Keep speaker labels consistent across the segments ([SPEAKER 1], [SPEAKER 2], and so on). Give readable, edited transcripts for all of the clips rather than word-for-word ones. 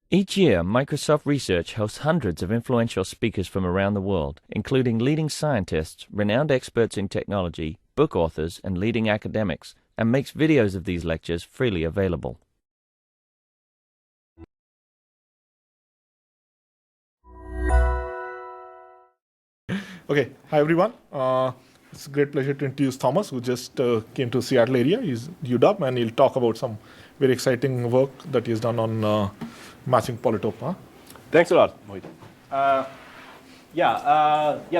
[SPEAKER 1] Each year, Microsoft Research hosts hundreds of influential speakers from around the world, including leading scientists, renowned experts in technology, book authors, and leading academics, and makes videos of these lectures freely available.
[SPEAKER 2] Okay, hi everyone. It's a great pleasure to introduce Thomas, who just came to Seattle area. He's UW, and he'll talk about some very exciting work that he's done on matching polytope. Huh?
[SPEAKER 3] Thanks a lot, Mohit.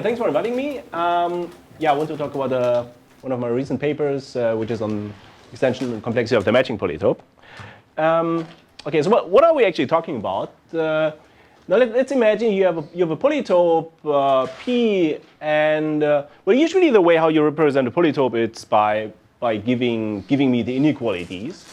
[SPEAKER 3] Thanks for inviting me. I want to talk about one of my recent papers, which is on extension and complexity of the matching polytope. Okay, so what are we actually talking about? Now let's imagine you have a polytope P, and usually the way how you represent a polytope it's by giving me the inequalities.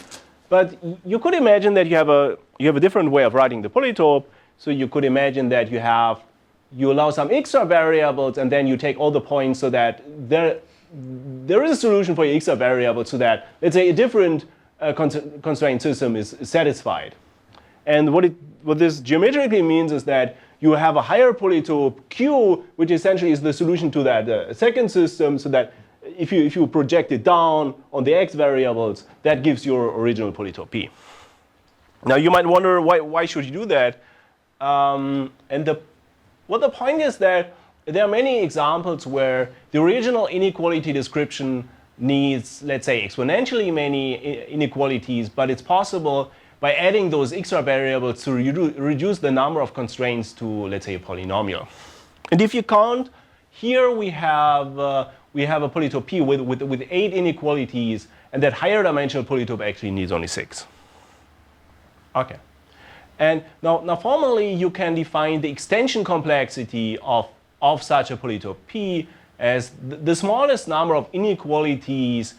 [SPEAKER 3] But you could imagine that you have a different way of writing the polytope. So you could imagine that you allow some extra variables, and then you take all the points so that there is a solution for your extra variables, so that, let's say, a different constraint system is satisfied. And what this geometrically means is that you have a higher polytope Q, which essentially is the solution to that second system, so that if you project it down on the x variables, that gives your original polytope P. Now you might wonder, why should you do that? The point is that there are many examples where the original inequality description needs, let's say, exponentially many inequalities, but it's possible by adding those extra variables to reduce the number of constraints to, let's say, a polynomial. And if you count, here we have a polytope P with 8 inequalities, and that higher dimensional polytope actually needs only 6. Okay. And now formally, you can define the extension complexity of such a polytope P as the smallest number of inequalities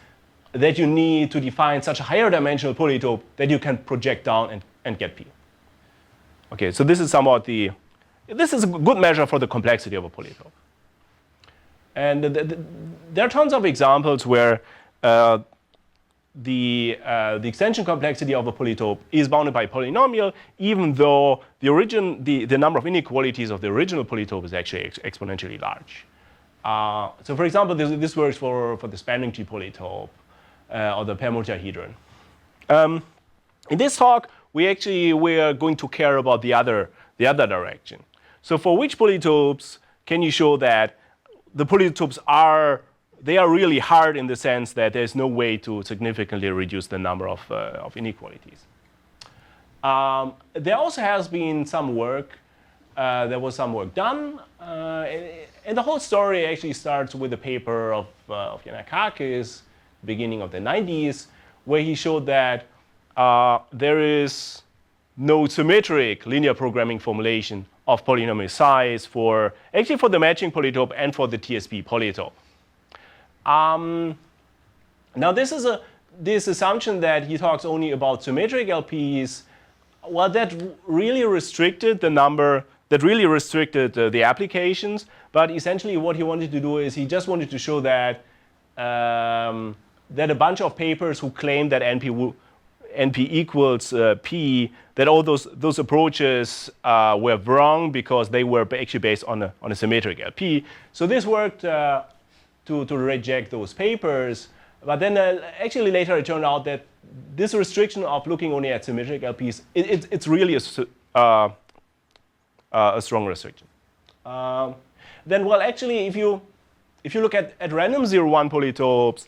[SPEAKER 3] that you need to define such a higher dimensional polytope that you can project down and get P. Okay, so this is this is a good measure for the complexity of a polytope. And there are tons of examples where the extension complexity of a polytope is bounded by polynomial, even though the number of inequalities of the original polytope is actually exponentially large. So for example, this works for the spanning tree polytope or the pair multihedron. In this talk, we are going to care about the other direction. So for which polytopes can you show that the polytopes are really hard in the sense that there's no way to significantly reduce the number of inequalities? There also has been some work. There was some work done, and the whole story actually starts with a paper of Yanakakis, beginning of the 90s, where he showed that there is no symmetric linear programming formulation of polynomial size for the matching polytope and for the TSP polytope. Now this assumption that he talks only about symmetric LPs, well, that really restricted the number, that really restricted the applications. But essentially what he wanted to do is he just wanted to show that that a bunch of papers who claim that NP equals P, that all those approaches were wrong because they were actually based on a symmetric LP. So this worked to reject those papers. But then actually later it turned out that this restriction of looking only at symmetric LPs, it's really a strong restriction. Then, well, actually, if you look at random 0-1 polytopes,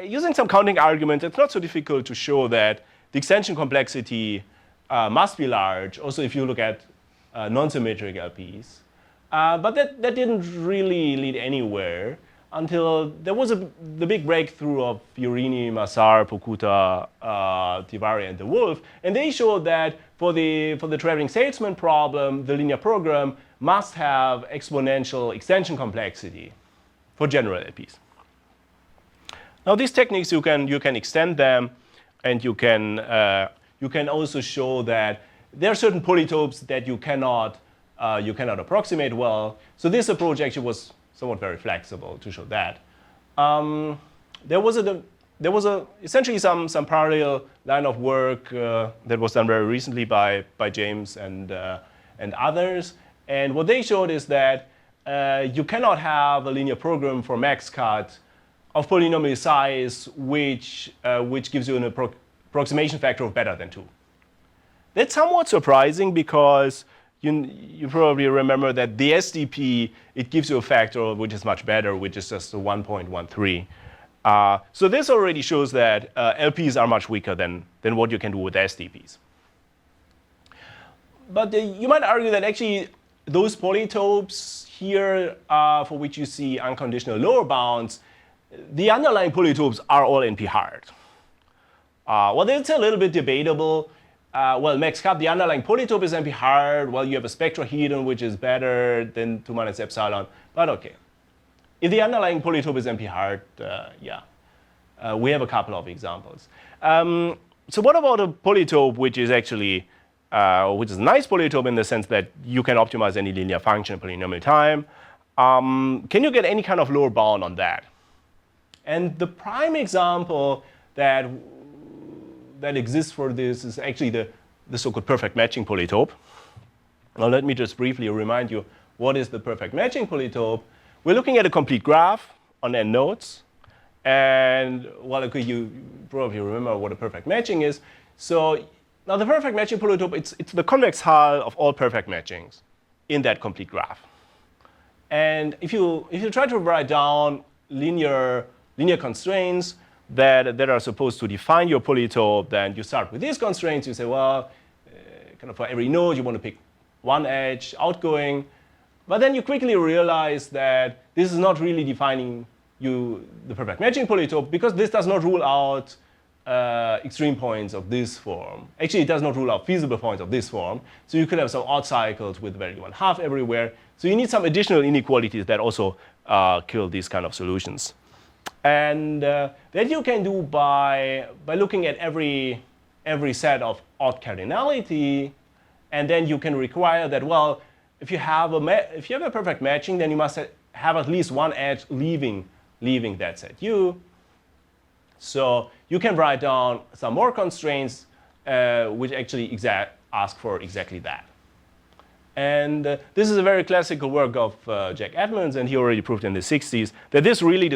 [SPEAKER 3] using some counting argument, it's not so difficult to show that the extension complexity must be large, also if you look at non-symmetric LPs. But that didn't really lead anywhere until there was the big breakthrough of Fiorini, Massar, Pokuta, Tivari, and de Wolf. And they showed that for the traveling salesman problem, the linear program must have exponential extension complexity for general LPs. Now these techniques, you can extend them, and you can also show that there are certain polytopes that you cannot approximate well. So this approach actually was somewhat very flexible to show that. There there was essentially some parallel line of work that was done very recently by James and others. And what they showed is that you cannot have a linear program for max cut of polynomial size which gives you an approximation factor of better than 2. That's somewhat surprising because you probably remember that the SDP, it gives you a factor which is much better, which is just a 1.13. So this already shows that LPs are much weaker than what you can do with SDPs. But you might argue that actually those polytopes here, for which you see unconditional lower bounds, the underlying polytopes are all NP hard. Well, it's a little bit debatable. Well, max cut, the underlying polytope is NP hard. Well, you have a spectrohedron which is better than 2 minus epsilon. But OK. If the underlying polytope is NP hard, yeah. We have a couple of examples. So what about a polytope which is actually which is a nice polytope in the sense that you can optimize any linear function in polynomial time? Can you get any kind of lower bound on that? And the prime example that exists for this is actually the so-called perfect matching polytope. Now let me just briefly remind you, what is the perfect matching polytope? We're looking at a complete graph on n nodes. And well, okay, you probably remember what a perfect matching is. So now the perfect matching polytope, it's the convex hull of all perfect matchings in that complete graph. And if you try to write down linear constraints that are supposed to define your polytope, then you start with these constraints. You say, well, kind of for every node, you want to pick one edge outgoing. But then you quickly realize that this is not really defining the perfect matching polytope, because this does not rule out extreme points of this form. Actually, it does not rule out feasible points of this form. So you could have some odd cycles with value 1/2 everywhere. So you need some additional inequalities that also kill these kind of solutions. And that you can do by looking at every set of odd cardinality, and then you can require that, well, if you have a perfect matching, then you must have at least one edge leaving that set U. So you can write down some more constraints which actually ask for exactly that. And this is a very classical work of Jack Edmonds, and he already proved in the 60s that this really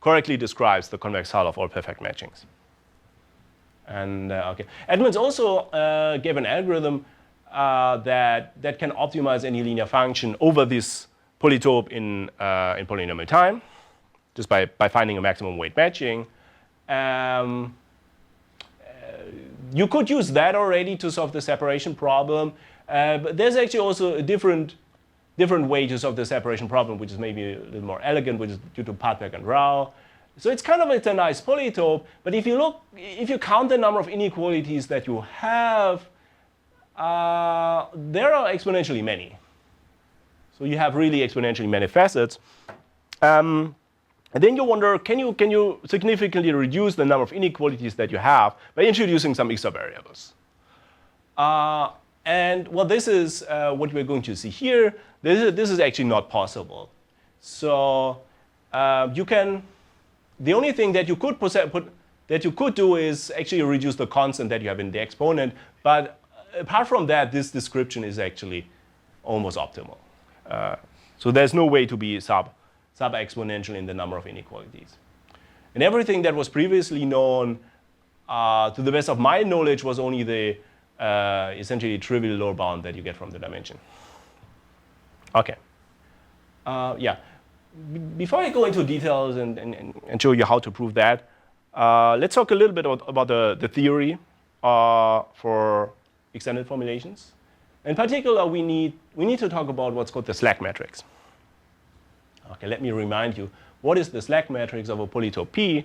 [SPEAKER 3] correctly describes the convex hull of all perfect matchings. And okay, Edmonds also gave an algorithm that can optimize any linear function over this polytope in polynomial time, just by finding a maximum weight matching. You could use that already to solve the separation problem. But there's actually also a different way to solve the separation problem, which is maybe a little more elegant, which is due to Padberg and Rao. So it's a nice polytope. But if you count the number of inequalities that you have, there are exponentially many. So you have really exponentially many facets. And then you wonder, can you significantly reduce the number of inequalities that you have by introducing some extra variables? And well, this is what we're going to see here. This is actually not possible. So the only thing that you could do is actually reduce the constant that you have in the exponent. But apart from that, this description is actually almost optimal. So there's no way to be sub-exponential in the number of inequalities. And everything that was previously known, to the best of my knowledge, was only the essentially trivial lower bound that you get from the dimension. OK. Yeah. Before I go into details and show you how to prove that, let's talk a little bit about the theory for extended formulations. In particular, we need to talk about what's called the slack matrix. OK, let me remind you, what is the slack matrix of a polytope P?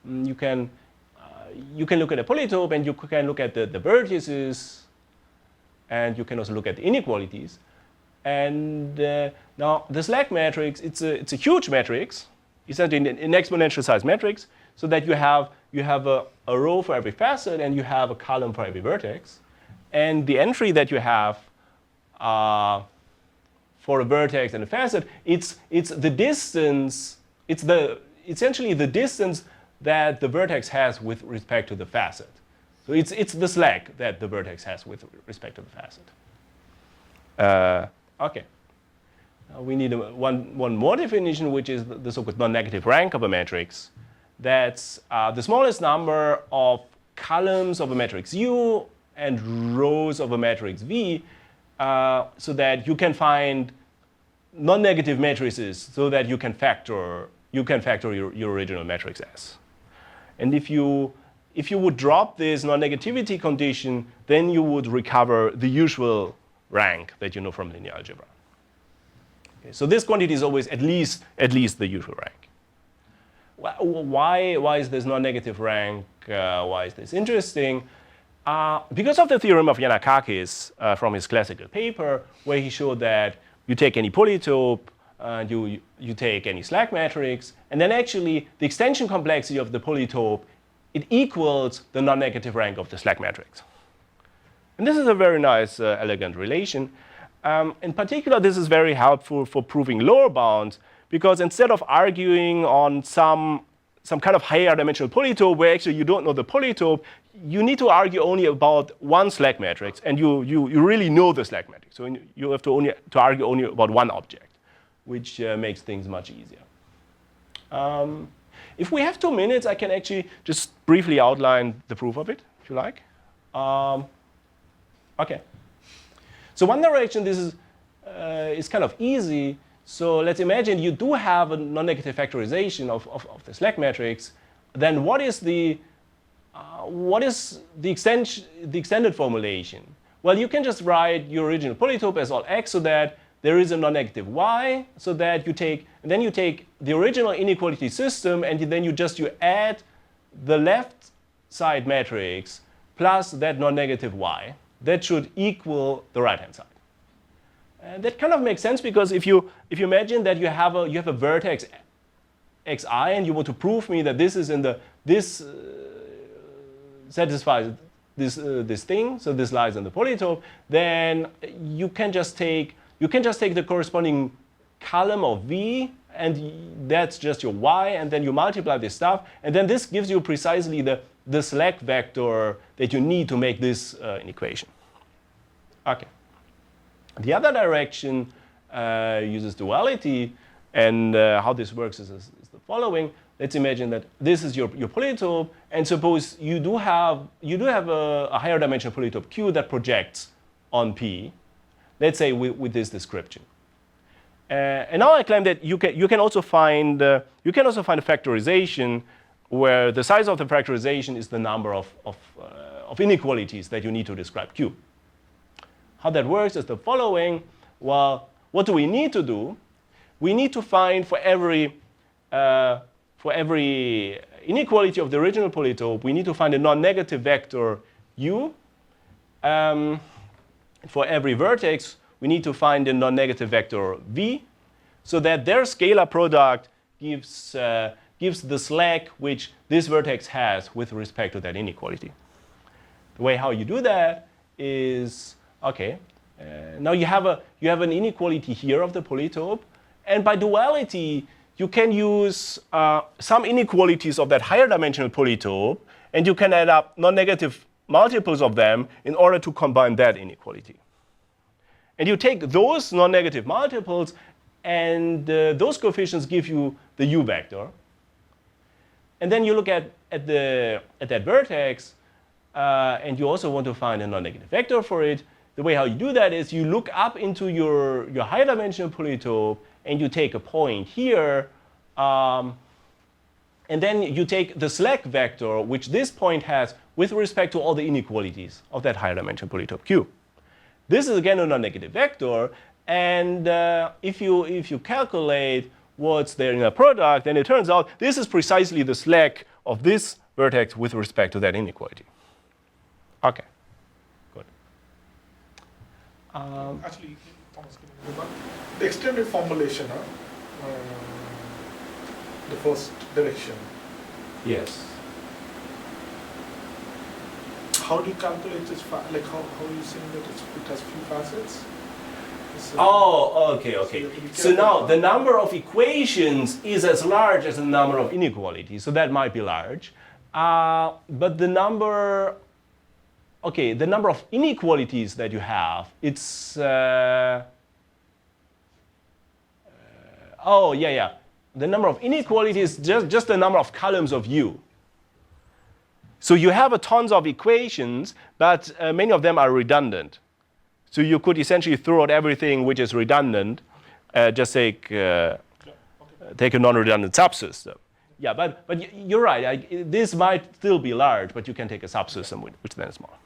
[SPEAKER 3] You can look at a polytope, and you can look at the vertices, and you can also look at the inequalities. And now the slack matrix, it's a huge matrix, essentially an exponential size matrix, so that you have a row for every facet, and you have a column for every vertex. And the entry that you have for a vertex and a facet, it's the distance, it's essentially the distance that the vertex has with respect to the facet. So it's the slack that the vertex has with respect to the facet. Okay. Now we need one more definition, which is the so-called non-negative rank of a matrix. That's the smallest number of columns of a matrix U and rows of a matrix V, so that you can find non-negative matrices, so that you can factor your original matrix S. And if you would drop this non-negativity condition, then you would recover the usual rank that you know from linear algebra. Okay, so this quantity is always at least the usual rank. Why is this non-negative rank? Why is this interesting? Because of the theorem of Yannakakis from his classical paper, where he showed that you take any polytope, you take any slack matrix, and then actually the extension complexity of the polytope, it equals the non-negative rank of the slack matrix. And this is a very nice, elegant relation. In particular, this is very helpful for proving lower bounds, because instead of arguing on some kind of higher dimensional polytope where actually you don't know the polytope, you need to argue only about one slack matrix, and you really know the slack matrix. So you have to argue only about one object, which makes things much easier. If we have 2 minutes, I can actually just briefly outline the proof of it, if you like. Okay. So one direction, this is kind of easy. So let's imagine you do have a non-negative factorization of the slack matrix. Then what is the extended formulation? Well, you can just write your original polytope as all x, so that there is a non-negative y, so that you take the original inequality system, and then you add the left side matrix plus that non-negative y. That should equal the right-hand side. And that kind of makes sense, because if you imagine that you have a vertex xi, and you want to prove me that this is in this satisfies this thing, so this lies in the polytope, then you can just take the corresponding column of V, and that's just your y, and then you multiply this stuff, and then this gives you precisely the slack vector that you need to make this an equation. Okay. The other direction uses duality, and how this works is the following. Let's imagine that this is your polytope, and suppose you do have a higher dimensional polytope Q that projects on P. Let's say with this description. And now I claim that you can also find a factorization where the size of the factorization is the number of inequalities that you need to describe Q. How that works is the following. Well, what do we need to do? We need to find for every inequality of the original polytope, we need to find a non-negative vector U. For every vertex, we need to find a non-negative vector V, so that their scalar product gives the slack which this vertex has with respect to that inequality. The way how you do that is, okay, now you have an inequality here of the polytope, and by duality, you can use some inequalities of that higher dimensional polytope, and you can add up non-negative multiples of them in order to combine that inequality. And you take those non-negative multiples, and those coefficients give you the U vector. And then you look at that vertex, and you also want to find a non-negative vector for it. The way how you do that is you look up into your higher dimensional polytope, and you take a point here, and then you take the slack vector, which this point has with respect to all the inequalities of that higher dimensional polytope Q. This is again a non-negative vector, and if you calculate what's there in a product, then it turns out this is precisely the slack of this vertex with respect to that inequality. Okay, good.
[SPEAKER 2] Actually, Thomas, can you go back? The extended formulation, the first direction.
[SPEAKER 3] Yes.
[SPEAKER 2] How do you calculate this? Like how are you saying that it has few facets?
[SPEAKER 3] Oh, okay, okay. So now the number of equations is as large as the number of inequalities, so that might be large. But the number, okay, the number of inequalities that you have, it's, oh, yeah, yeah. The number of inequalities is just the number of columns of U. So you have a tons of equations, but many of them are redundant. So you could essentially throw out everything which is redundant, just take a non-redundant subsystem. Yeah, but you're right. This might still be large, but you can take a subsystem which then is small.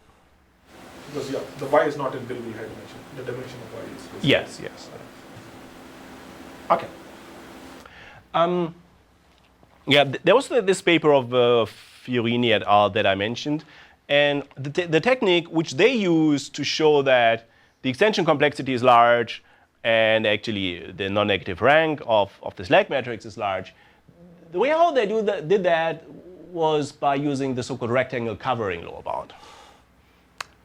[SPEAKER 2] Because yeah, the y is not in billable high dimension. The dimension of y is.
[SPEAKER 3] Yes, yes. Okay. Yeah, there was this paper of Fiorini et al. That I mentioned, and the technique which they use to show that the extension complexity is large and actually the non-negative rank of the slack matrix is large, the way how they did that was by using the so-called rectangle covering lower bound.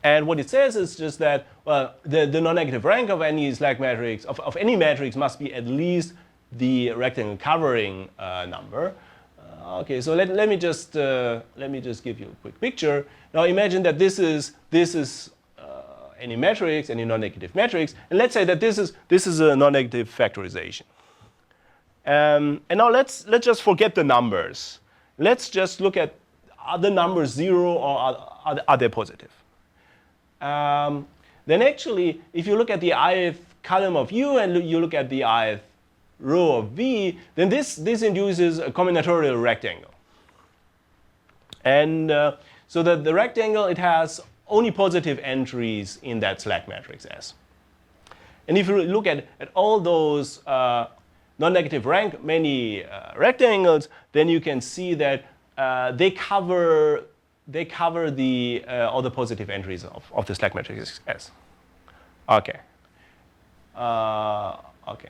[SPEAKER 3] And what it says is just that, well, the non-negative rank of any slack matrix, of any matrix, must be at least the rectangle covering number. Okay, so let me just give you a quick picture. Now imagine that this is any matrix, any non-negative matrix, and let's say that this is a non-negative factorization. And now let's just forget the numbers. Let's just look at, are the numbers 0 or are they positive? Then actually, if you look at the ith column of U and you look at the ith row of V, then this induces a combinatorial rectangle. And so that the rectangle, it has only positive entries in that slack matrix S. And if you look at all those non-negative rank many rectangles, then you can see that they cover the all the positive entries of the slack matrix S. Okay. Okay.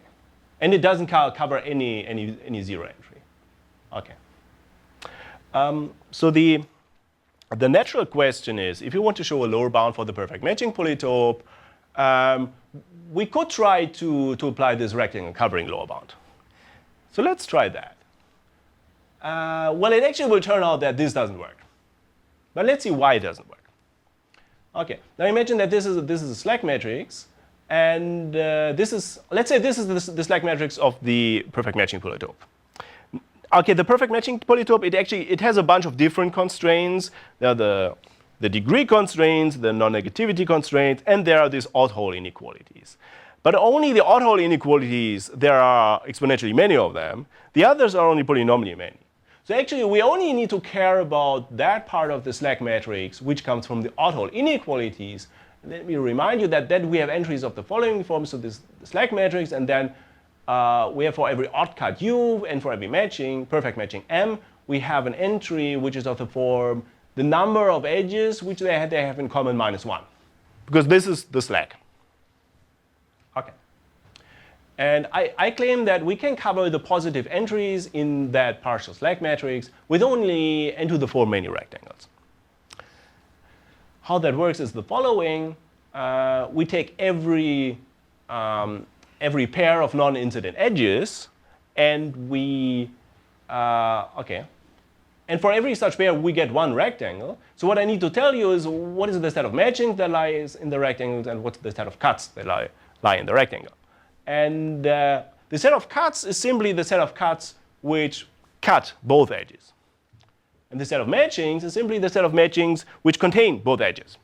[SPEAKER 3] And it doesn't cover any zero entry. Okay. So the natural question is, if you want to show a lower bound for the perfect matching polytope, we could try to apply this rectangle covering lower bound. So let's try that. Well, it actually will turn out that this doesn't work. But let's see why it doesn't work. Okay, now imagine that this is a slack matrix, and let's say this is the slack matrix of the perfect matching polytope. Okay, the perfect matching polytope, it has a bunch of different constraints. There are the degree constraints, the non-negativity constraints, and there are these odd-hole inequalities. But only the odd-hole inequalities, there are exponentially many of them. The others are only polynomially many. So actually, we only need to care about that part of the slack matrix which comes from the odd-hole inequalities. Let me remind you that we have entries of the following form. So this the slack matrix, and then we have for every odd cut U and for every matching, perfect matching M, we have an entry which is of the form the number of edges which they have in common -1. Because this is the slack. Okay. And I claim that we can cover the positive entries in that partial slack matrix with only n to the 4 many rectangles. How that works is the following. We take every pair of non-incident edges, and we, okay. And for every such pair, we get one rectangle. So what I need to tell you is what is the set of matchings that lies in the rectangles and what's the set of cuts that lie in the rectangle. And the set of cuts is simply the set of cuts which cut both edges. And the set of matchings is simply the set of matchings which contain both edges.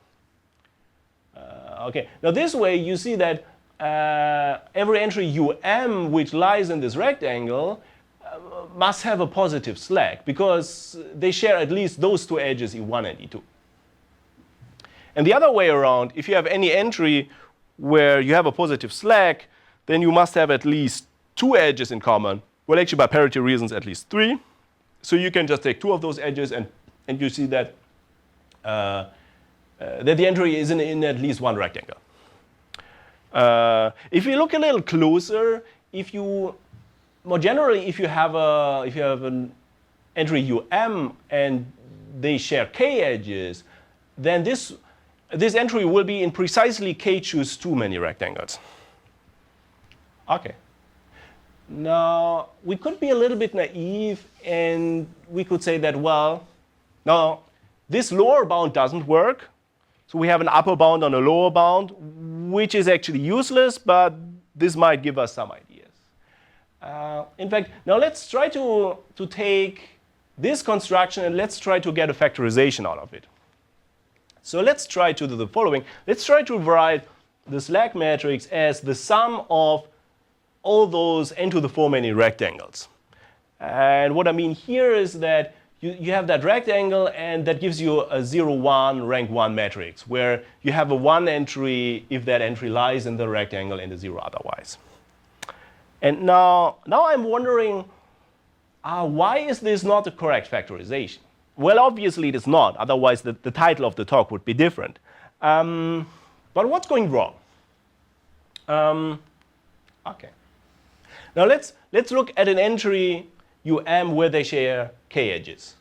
[SPEAKER 3] Okay, now this way you see that every entry UM which lies in this rectangle must have a positive slack because they share at least those two edges E1 and E2. And the other way around, if you have any entry where you have a positive slack, then you must have at least 2 edges in common. Well, actually, by parity reasons, at least 3. So you can just take 2 of those edges, and you see that that the entry is in at least one rectangle. If you look a little closer, more generally, if you have an entry UM and they share k edges, then this entry will be in precisely k choose 2 many rectangles. Okay. Now, we could be a little bit naive, and we could say that, well, no, this lower bound doesn't work. So we have an upper bound on a lower bound, which is actually useless, but this might give us some ideas. In fact, now let's try to take this construction and let's try to get a factorization out of it. So let's try to do the following. Let's try to write the slack matrix as the sum of all those n to the 4 many rectangles. And what I mean here is that you have that rectangle, and that gives you a 0, 1, rank 1 matrix, where you have a 1 entry if that entry lies in the rectangle and a 0 otherwise. And now I'm wondering, why is this not the correct factorization? Well, obviously it is not. Otherwise, the title of the talk would be different. But what's going wrong? Okay. Now let's look at an entry um where they share k edges.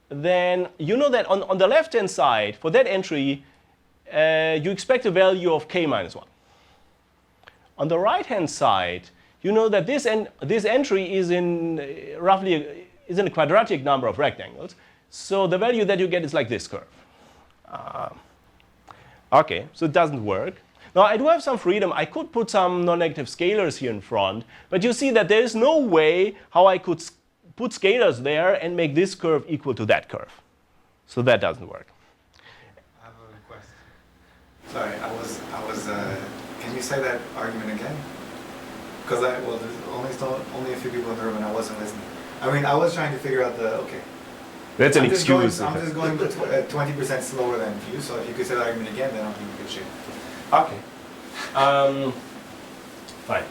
[SPEAKER 3] Then you know that on the left-hand side, for that entry, you expect a value of k minus 1. On the right-hand side, you know that this entry is in a quadratic number of rectangles. So the value that you get is like this curve. Okay, so it doesn't work. Now I do have some freedom. I could put some non-negative scalars here in front, but you see that there is no way how I could put scalars there and make this curve equal to that curve. So that doesn't work.
[SPEAKER 4] I have a request. Sorry, I was. Can you say that argument again? Because there's only a few people in the room, and I wasn't listening. I mean, I was trying to figure out okay.
[SPEAKER 3] That's an excuse.
[SPEAKER 4] I'm just going 20% slower than you. So if you could say that argument again, then I'll be in good shape.
[SPEAKER 3] Okay. Fine.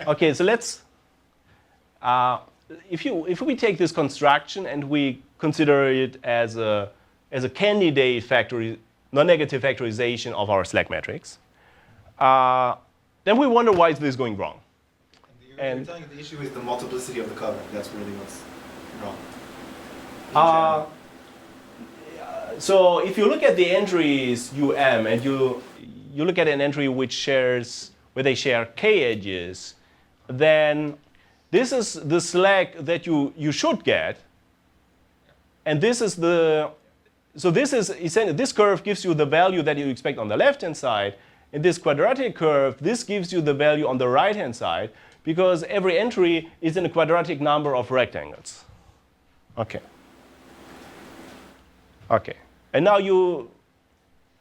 [SPEAKER 3] Okay, so let's. If we take this construction and we consider it as a candidate non-negative factorization of our slack matrix, then we wonder why is this going wrong.
[SPEAKER 4] You're telling the issue is the multiplicity of the cover. That's really what's wrong.
[SPEAKER 3] So if you look at the entries um and you look at an entry where they share k edges, then this is the slack that you should get, and this is essentially this curve gives you the value that you expect on the left-hand side. In this quadratic curve, this gives you the value on the right-hand side, because every entry is in a quadratic number of rectangles. Okay. Okay. And now you.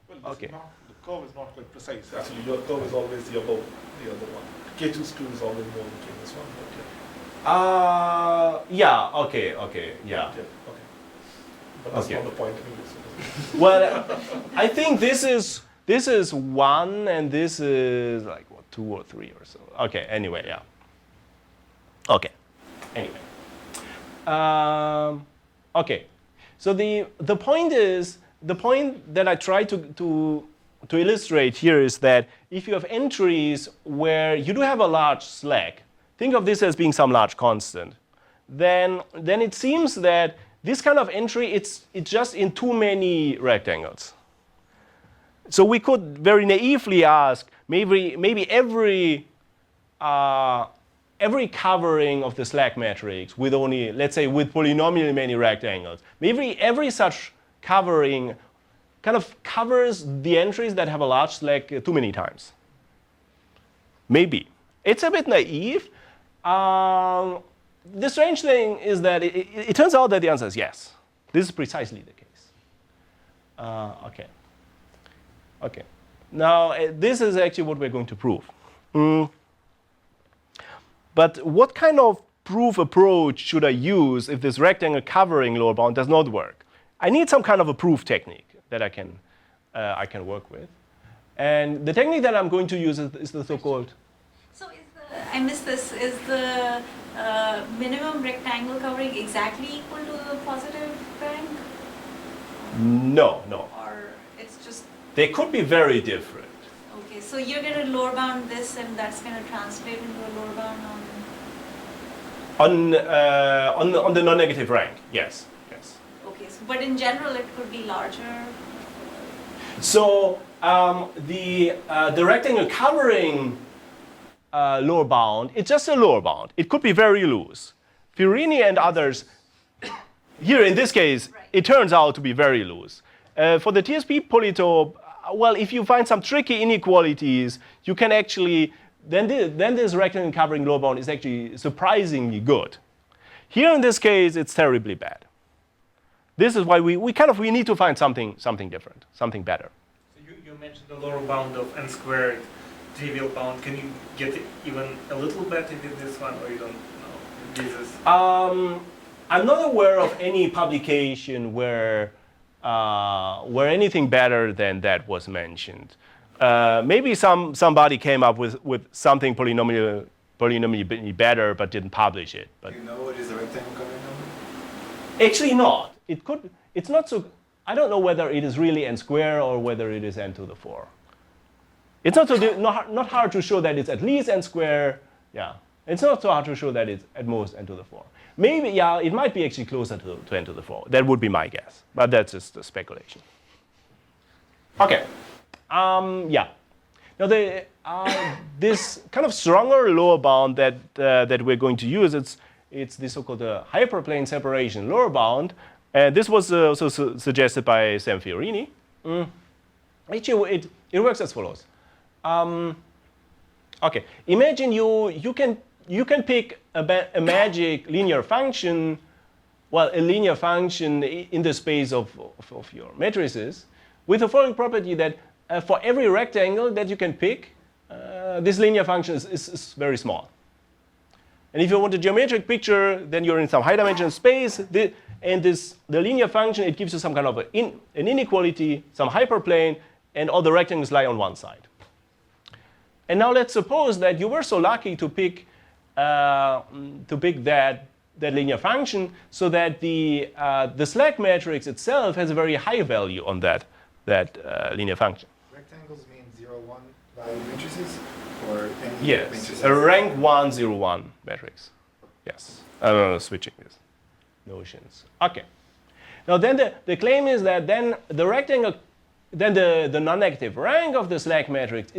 [SPEAKER 2] Well,
[SPEAKER 3] okay.
[SPEAKER 2] The curve is not quite precise. Actually, your curve is always above the other one. K2 skew is always more than K minus 1.
[SPEAKER 3] Yeah. Okay. Yeah.
[SPEAKER 2] Yeah. Okay. But that's not the point anyway.
[SPEAKER 3] Well, I think this is 1, and this is like what, 2 or 3 or so. Okay. Anyway, yeah. Okay. Anyway. Okay. So the point that I try to illustrate here is that if you have entries where you do have a large slack, think of this as being some large constant, then it seems that this kind of entry, it's just in too many rectangles. So we could very naively ask, maybe every covering of the slack matrix with only, let's say, with polynomially many rectangles, maybe every such covering kind of covers the entries that have a large slack too many times. Maybe. It's a bit naive. The strange thing is that it turns out that the answer is yes. This is precisely the case. Okay. Okay. Now, this is actually what we're going to prove. But what kind of proof approach should I use if this rectangle covering lower bound does not work? I need some kind of a proof technique that I can work with. And the technique that I'm going to use is the so-called.
[SPEAKER 5] So I missed this. Is the minimum rectangle covering exactly equal to the positive rank?
[SPEAKER 3] No.
[SPEAKER 5] Or it's just.
[SPEAKER 3] They could be very different.
[SPEAKER 5] Okay, so you're going to lower bound this, and that's going to translate into a lower bound
[SPEAKER 3] on the non-negative rank. Yes.
[SPEAKER 5] Okay, so, but in general, it could be larger.
[SPEAKER 3] So the rectangle covering lower bound, it's just a lower bound. It could be very loose. Fiorini and others, here in this case, it turns out to be very loose. For the TSP polytope, well, if you find some tricky inequalities, you can actually, then this rectangle covering lower bound is actually surprisingly good. Here in this case, it's terribly bad. This is why we need to find something different, something better.
[SPEAKER 6] So you mentioned the lower bound of n squared, trivial bound. Can you get it even a little better than this one, or you don't know? This is
[SPEAKER 3] I'm not aware of any publication where anything better than that was mentioned. Maybe somebody came up with something polynomially better, but didn't publish it. But
[SPEAKER 4] Do you know what is the rectangle covering number?
[SPEAKER 3] actually not. It's not so. I don't know whether it is really n squared or whether it is n to the 4. It's not hard to show that it's at least n squared. Yeah, it's not so hard to show that it's at most n to the 4. Maybe, yeah, it might be actually closer to n to the 4. That would be my guess, but that's just a speculation. Okay, yeah. Now this kind of stronger lower bound that we're going to use, it's the so-called hyperplane separation lower bound, and this was also suggested by Sam Fiorini. Actually, it works as follows. Okay, imagine you can pick a magic linear function, well, a linear function in the space of your matrices, with the following property that for every rectangle that you can pick, this linear function is very small. And if you want a geometric picture, then you're in some high-dimensional space, and the linear function, it gives you some kind of an inequality, some hyperplane, and all the rectangles lie on one side. And now let's suppose that you were so lucky to pick that linear function, so that the slack matrix itself has a very high value on that linear function.
[SPEAKER 4] Rectangles mean 0, 1 value matrices? Or any
[SPEAKER 3] Yes,
[SPEAKER 4] matrices?
[SPEAKER 3] a rank 1, 0, 1 matrix. Yes, I'm switching these notions. Okay. Now then the claim is that then the rectangle, then the non-negative rank of the slack matrix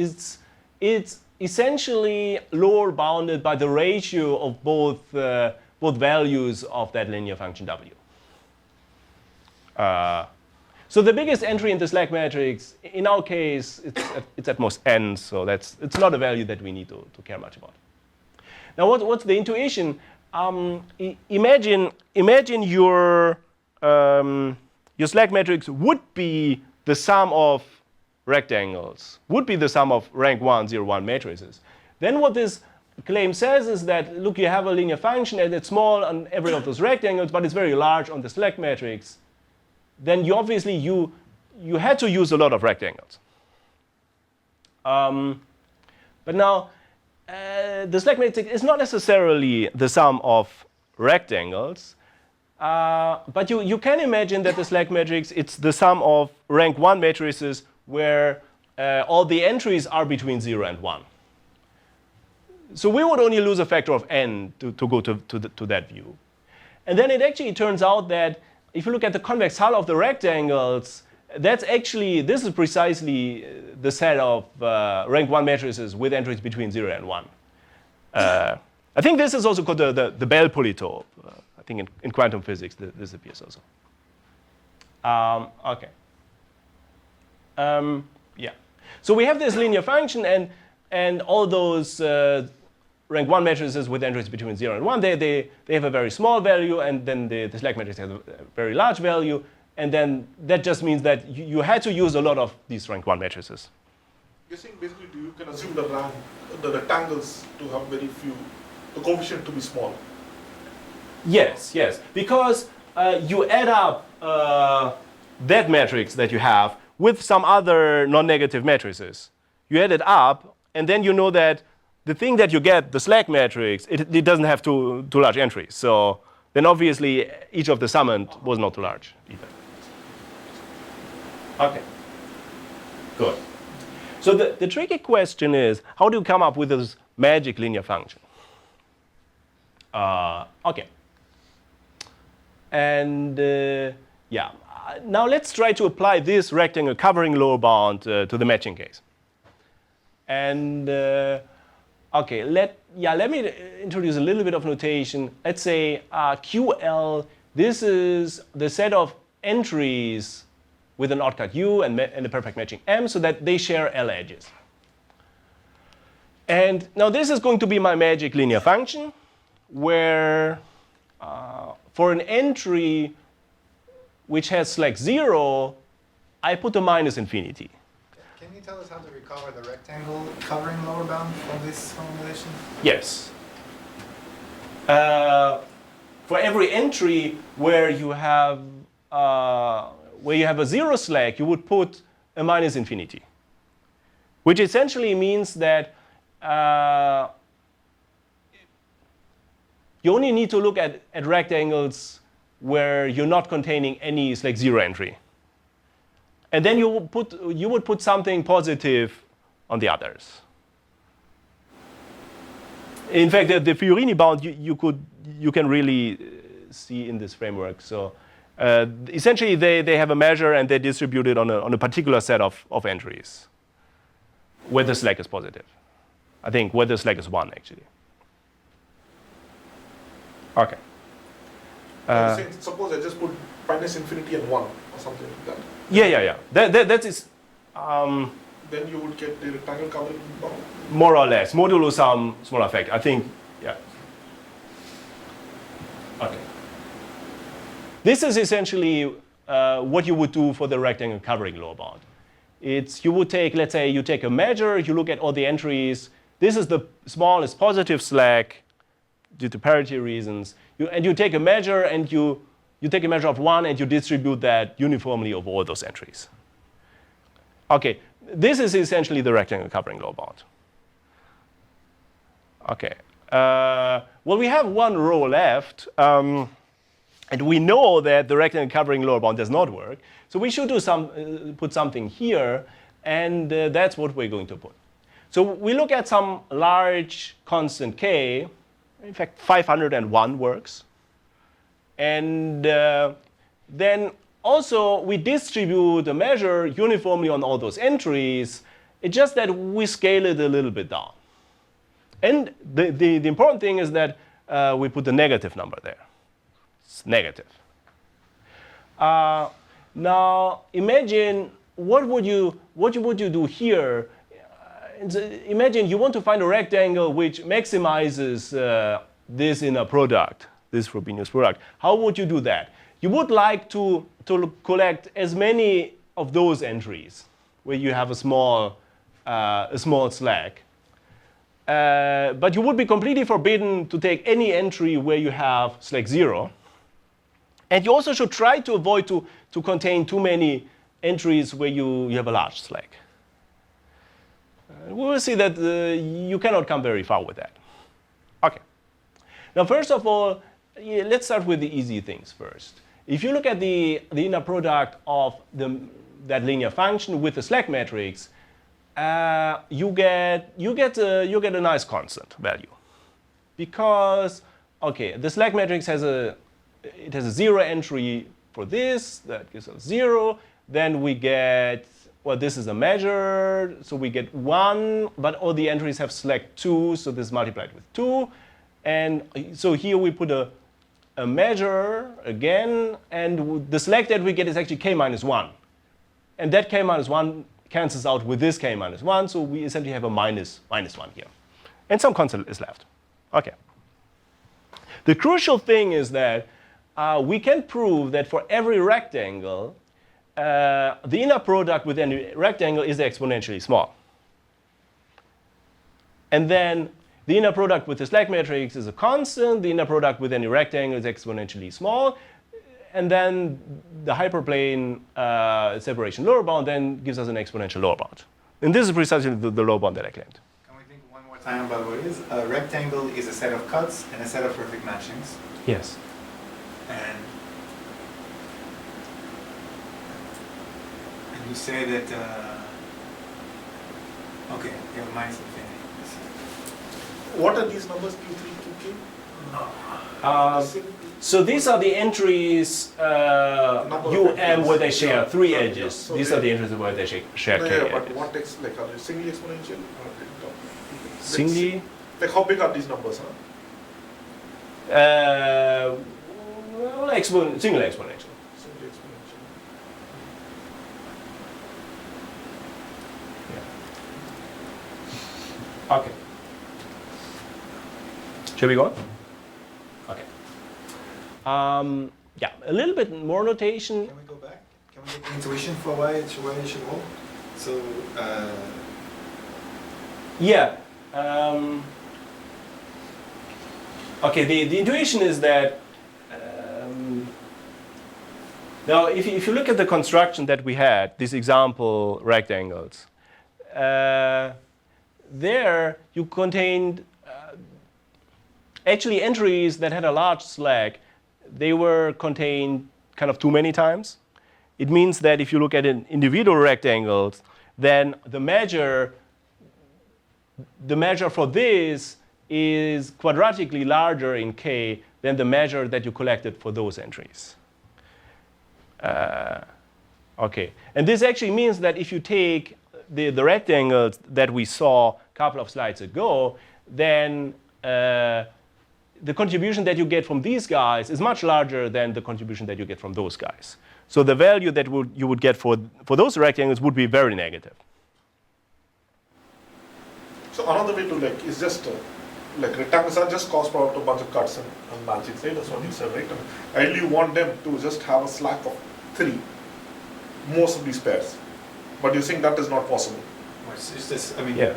[SPEAKER 3] it's essentially lower bounded by the ratio of both values of that linear function w. So the biggest entry in the slack matrix, in our case, it's at most n, so it's not a value that we need to care much about. Now what's the intuition? Imagine your slack matrix would be the sum of rectangles, would be the sum of rank 1, 0, 1 matrices. Then what this claim says is that, look, you have a linear function and it's small on every of those rectangles, but it's very large on the slack matrix. Then you obviously you had to use a lot of rectangles. But now the slack matrix is not necessarily the sum of rectangles, but you can imagine that the slack matrix, it's the sum of rank 1 matrices where all the entries are between 0 and 1. So we would only lose a factor of n to go to that view. And then it actually turns out that if you look at the convex hull of the rectangles, this is precisely the set of rank 1 matrices with entries between 0 and 1. I think this is also called the Bell polytope. I think in quantum physics this appears also. Okay. Yeah. So we have this linear function, and all those rank 1 matrices with entries between 0 and 1, they have a very small value, and then the slack matrix has a very large value, and then that just means that you had to use a lot of these rank 1 matrices.
[SPEAKER 2] You're saying basically you can assume the rectangles to have very few, the coefficient to be small.
[SPEAKER 3] Yes, because you add up that matrix that you have with some other non-negative matrices. You add it up, and then you know that the thing that you get, the slack matrix, it doesn't have too large entries. So then obviously each of the summand was not too large either. Okay, good. So the tricky question is, how do you come up with this magic linear function? Okay. And yeah, now let's try to apply this rectangle covering lower bound to the matching case. And Okay, let me introduce a little bit of notation. Let's say QL, this is the set of entries with an odd cut U and a perfect matching M so that they share L edges. And now this is going to be my magic linear function where for an entry which has slack 0, I put a minus infinity.
[SPEAKER 4] Can you tell us how to recover the rectangle covering lower bound from this formulation?
[SPEAKER 3] Yes. For every entry where you have a 0 slack, you would put a minus infinity, which essentially means that you only need to look at rectangles where you're not containing any slack 0 entry. And then you would put something positive on the others. In fact, the Fiorini bound you can really see in this framework. So essentially, they have a measure and they distribute it on a particular set of entries where the slack is positive. I think where the slack is 1 actually. Okay.
[SPEAKER 2] Suppose I just put minus infinity and 1 or something like that.
[SPEAKER 3] Yeah. That is.
[SPEAKER 2] Then you would get the rectangle covering bound.
[SPEAKER 3] More or less, modulo some small effect. I think, yeah. Okay. This is essentially what you would do for the rectangle covering lower bound. You would take, let's say, you take a measure, you look at all the entries. This is the smallest positive slack due to parity reasons. And you take a measure and you take a measure of 1 and you distribute that uniformly over all those entries. Okay, this is essentially the rectangle covering lower bound. Okay, well, we have one row left, and we know that the rectangle covering lower bound does not work. So we should put something here, and that's what we're going to put. So we look at some large constant k. In fact, 501 works. And then also we distribute the measure uniformly on all those entries. It's just that we scale it a little bit down. And the important thing is that we put the negative number there. It's negative. Now imagine what would you do here? Imagine you want to find a rectangle which maximizes this inner product, this Frobenius product. How would you do that? You would like to collect as many of those entries where you have a small slack. But you would be completely forbidden to take any entry where you have slack 0. And you also should try to avoid to contain too many entries where you have a large slack. We will see that you cannot come very far with that. Okay. Now, first of all, let's start with the easy things first. If you look at the inner product of that linear function with the slack matrix, you get a nice constant value, because the slack matrix has a 0 entry for this that gives us 0. Then we get, well, this is a measure, so we get 1, but all the entries have slack 2, so this is multiplied with 2. And so here we put a measure again, and the slack that we get is actually k minus 1. And that k minus 1 cancels out with this k minus 1, so we essentially have a minus 1 here. And some constant is left. Okay. The crucial thing is that we can prove that for every rectangle, the inner product with any rectangle is exponentially small. And then the inner product with the slack matrix is a constant. The inner product with any rectangle is exponentially small. And then the hyperplane separation lower bound then gives us an exponential lower bound. And this is precisely the lower bound that I claimed.
[SPEAKER 4] Can we think one more time about what it is? A rectangle is a set of cuts and a set of perfect matchings.
[SPEAKER 3] Yes.
[SPEAKER 4] And you say that, okay, you have minus infinity.
[SPEAKER 2] What are these numbers, Q3, Qk?
[SPEAKER 3] So these are the entries UM where they share 3 edges.
[SPEAKER 2] So
[SPEAKER 3] these are the entries where they share k
[SPEAKER 2] but
[SPEAKER 3] edges.
[SPEAKER 2] what are they singly exponential?
[SPEAKER 3] Singly?
[SPEAKER 2] Like how big are these numbers? Huh?
[SPEAKER 3] Well, single exponential.
[SPEAKER 2] Simply exponential.
[SPEAKER 3] Okay. Shall we go on? Okay. Yeah, a little bit more notation.
[SPEAKER 4] Can we go back? Can we get the intuition for why it should hold? So,
[SPEAKER 3] Yeah. Okay, the intuition is that now if you look at the construction that we had, these example rectangles, there you contained actually entries that had a large slack. They were contained kind of too many times. It means that if you look at an individual rectangles, then the measure for this is quadratically larger in K than the measure that you collected for those entries. Okay, and this actually means that if you take the rectangles that we saw a couple of slides ago, then the contribution that you get from these guys is much larger than the contribution that you get from those guys. So the value that you would get for those rectangles would be very negative.
[SPEAKER 2] So another way to like is just like rectangles are just cost product of a bunch of cuts and matching. Right? That's what you said, right? Ideally, you want them to just have a slack of 3, most of these pairs. But you think that is not possible.
[SPEAKER 4] it's this, I mean,
[SPEAKER 3] Yes.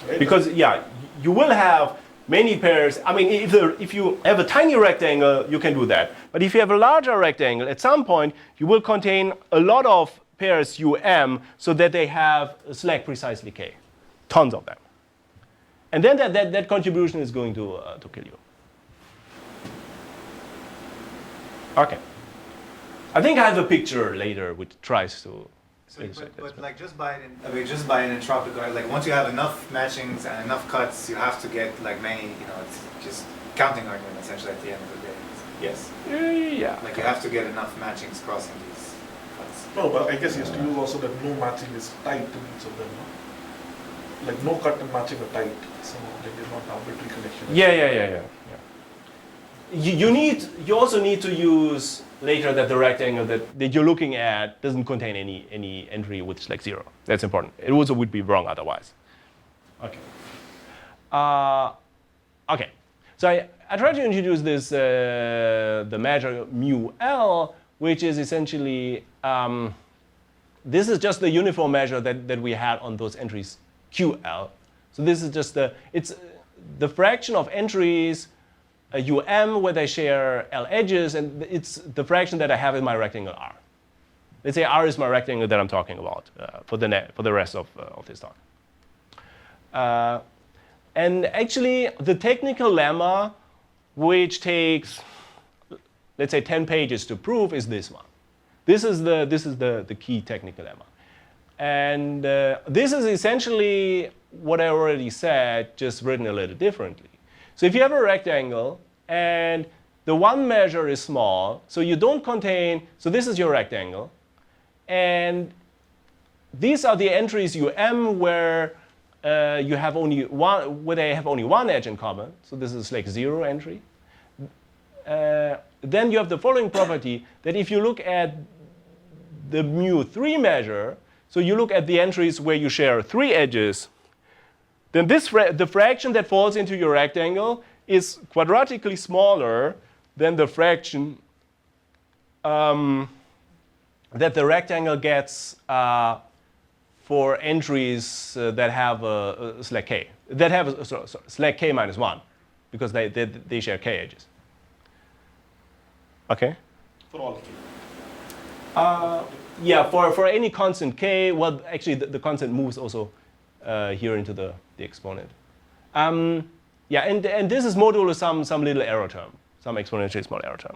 [SPEAKER 2] Right?
[SPEAKER 3] Because yeah, you will have many pairs. I mean, if you have a tiny rectangle, you can do that. But if you have a larger rectangle, at some point you will contain a lot of pairs UM so that they have a slack precisely K, tons of them. And then that contribution is going to kill you. Okay. I think I have a picture later which tries to.
[SPEAKER 4] so, but like just by an entropic, like once you have enough matchings and enough cuts, you have to get like many, it's just counting argument essentially at the end of the day. Yes.
[SPEAKER 3] Yeah.
[SPEAKER 4] Like you have to get enough matchings crossing these cuts.
[SPEAKER 2] No, but I guess you have to use also that no matching is tight to each of them. No? Like no cut and matching are tight. So like there's not arbitrary connection.
[SPEAKER 3] Yeah. You also need to use later that the rectangle that you're looking at doesn't contain any entry with like 0. That's important. It also would be wrong otherwise. Okay. Okay. So I tried to introduce this the measure mu L, which is essentially this is just the uniform measure that we had on those entries QL. So this is just it's the fraction of entries UM where they share L edges, and it's the fraction that I have in my rectangle R. Let's say R is my rectangle that I'm talking about for the rest of this talk. And actually, the technical lemma, which takes, let's say, 10 pages to prove, is this one. This is the key technical lemma. And this is essentially what I already said, just written a little differently. So if you have a rectangle and the one measure is small, so you don't contain, so this is your rectangle, and these are the entries UM where you have only one, where they have only one edge in common. So this is like 0 entry. Then you have the following property that if you look at the mu3 measure, so you look at the entries where you share 3 edges, then the fraction that falls into your rectangle is quadratically smaller than the fraction that the rectangle gets for entries that have a slack k, that have a slack k minus 1, because they share k edges. Okay?
[SPEAKER 2] For all k.
[SPEAKER 3] Yeah, for any constant k, well, actually the constant moves also here into the exponent. Yeah, and this is modulo some little error term, some exponentially small error term.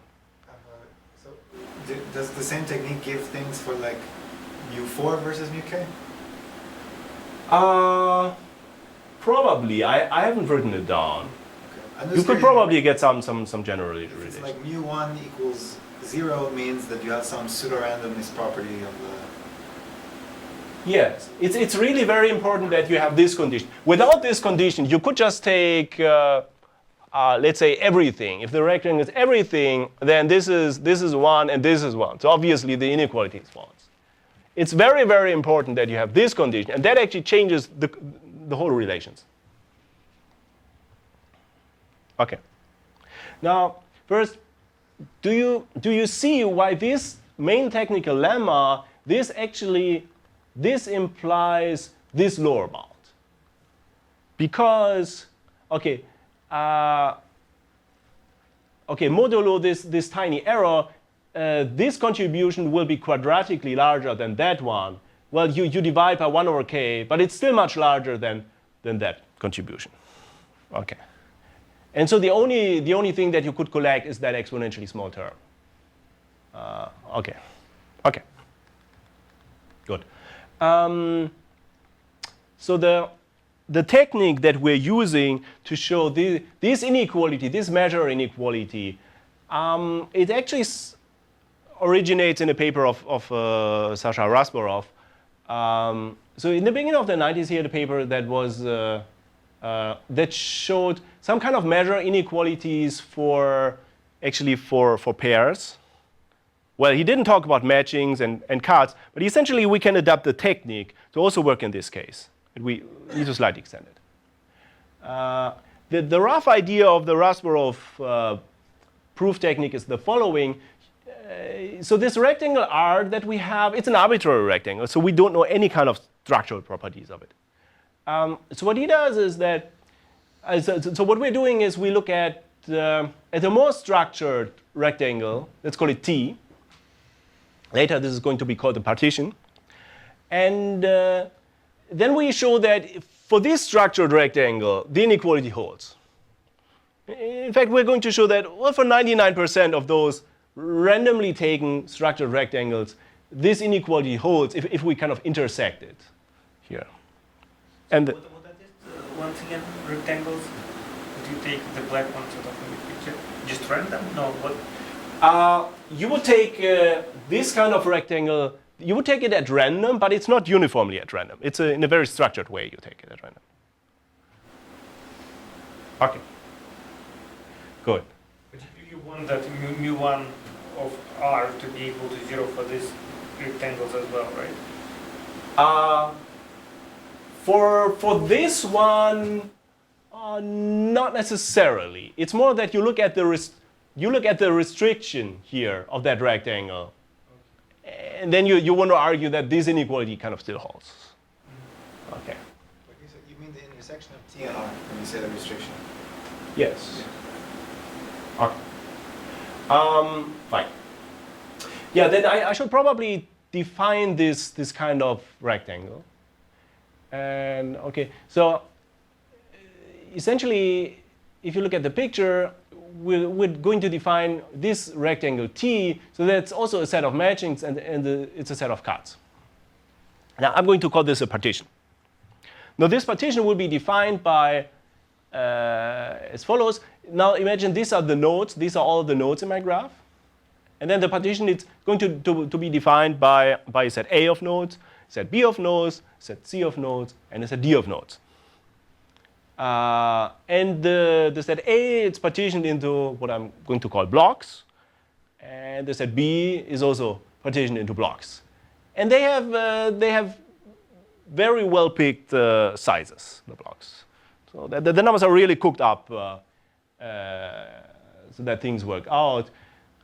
[SPEAKER 4] So does the same technique give things for like mu4 versus mu_k?
[SPEAKER 3] Probably. I haven't written it down.
[SPEAKER 4] Okay.
[SPEAKER 3] You could probably get some general
[SPEAKER 4] If it's
[SPEAKER 3] relation.
[SPEAKER 4] like mu1 equals 0 means that you have some pseudo-randomness property of the.
[SPEAKER 3] Yes, it's really very important that you have this condition. Without this condition, you could just take, let's say, everything. If the rectangle is everything, then this is 1 and this is 1. So obviously the inequality is false. It's very, very important that you have this condition, and that actually changes the whole relations. Okay. Now, first, do you see why this main technical lemma, this implies this lower bound? Because, okay, modulo this tiny error, this contribution will be quadratically larger than that one. Well, you divide by 1 over k, but it's still much larger than that contribution. Okay. And so the only thing that you could collect is that exponentially small term. Okay. Okay. Good. So the technique that we're using to show this inequality, this measure inequality, it actually originates in a paper of Sasha Rasborov. So in the beginning of the 90s, he had a paper that was that showed some kind of measure inequalities for pairs. Well, he didn't talk about matchings and cuts, but essentially we can adapt the technique to also work in this case. We need to slightly extend it. The rough idea of the Rasborov proof technique is the following. So this rectangle R that we have, it's an arbitrary rectangle, so we don't know any kind of structural properties of it. So what he does is that, so what we're doing is we look at a more structured rectangle, let's call it T. Later this is going to be called the partition. And then we show that for this structured rectangle, the inequality holds. In fact, we're going to show that, well, for 99% of those randomly taken structured rectangles, this inequality holds if we kind of intersect it here. And
[SPEAKER 6] what that is, once again, rectangles? Would you take the black ones out of the picture? Just random? No, what?
[SPEAKER 3] You would take this kind of rectangle, you would take it at random, but it's not uniformly at random. It's in a very structured way you take it at random. Okay. Good.
[SPEAKER 6] But you want that mu1 of R to be equal to 0 for these rectangles as well, right?
[SPEAKER 3] For this one, not necessarily. It's more that you look at the restriction here of that rectangle, and then you want to argue that this inequality kind of still holds. Okay.
[SPEAKER 4] You mean the intersection of T and R when you say the restriction?
[SPEAKER 3] Yes. Okay. Fine. Yeah. Then I should probably define this kind of rectangle. And okay, so essentially, if you look at the picture, we're going to define this rectangle T, so that's also a set of matchings, and it's a set of cuts. Now, I'm going to call this a partition. Now, this partition will be defined by as follows. Now, imagine these are the nodes. These are all the nodes in my graph. And then the partition is going to be defined by a set A of nodes, set B of nodes, set C of nodes, and a set D of nodes. And the set A, it's partitioned into what I'm going to call blocks. And the set B is also partitioned into blocks. And they have very well picked sizes, the blocks. So the numbers are really cooked up so that things work out.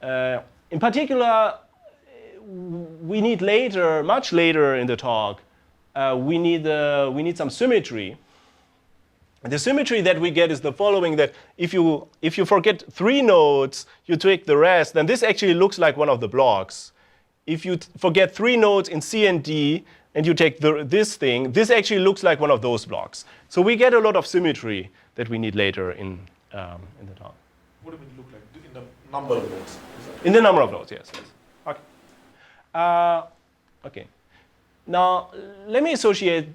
[SPEAKER 3] In particular, we need later, much later in the talk, we need some symmetry. The symmetry that we get is the following: that if you forget 3 nodes, you take the rest, then this actually looks like one of the blocks. If you forget 3 nodes in C and D, and you take this thing, this actually looks like one of those blocks. So we get a lot of symmetry that we need later in the talk.
[SPEAKER 2] What do you mean look like? In the number of nodes?
[SPEAKER 3] In the number of nodes, yes. Okay. Okay. Now, let me associate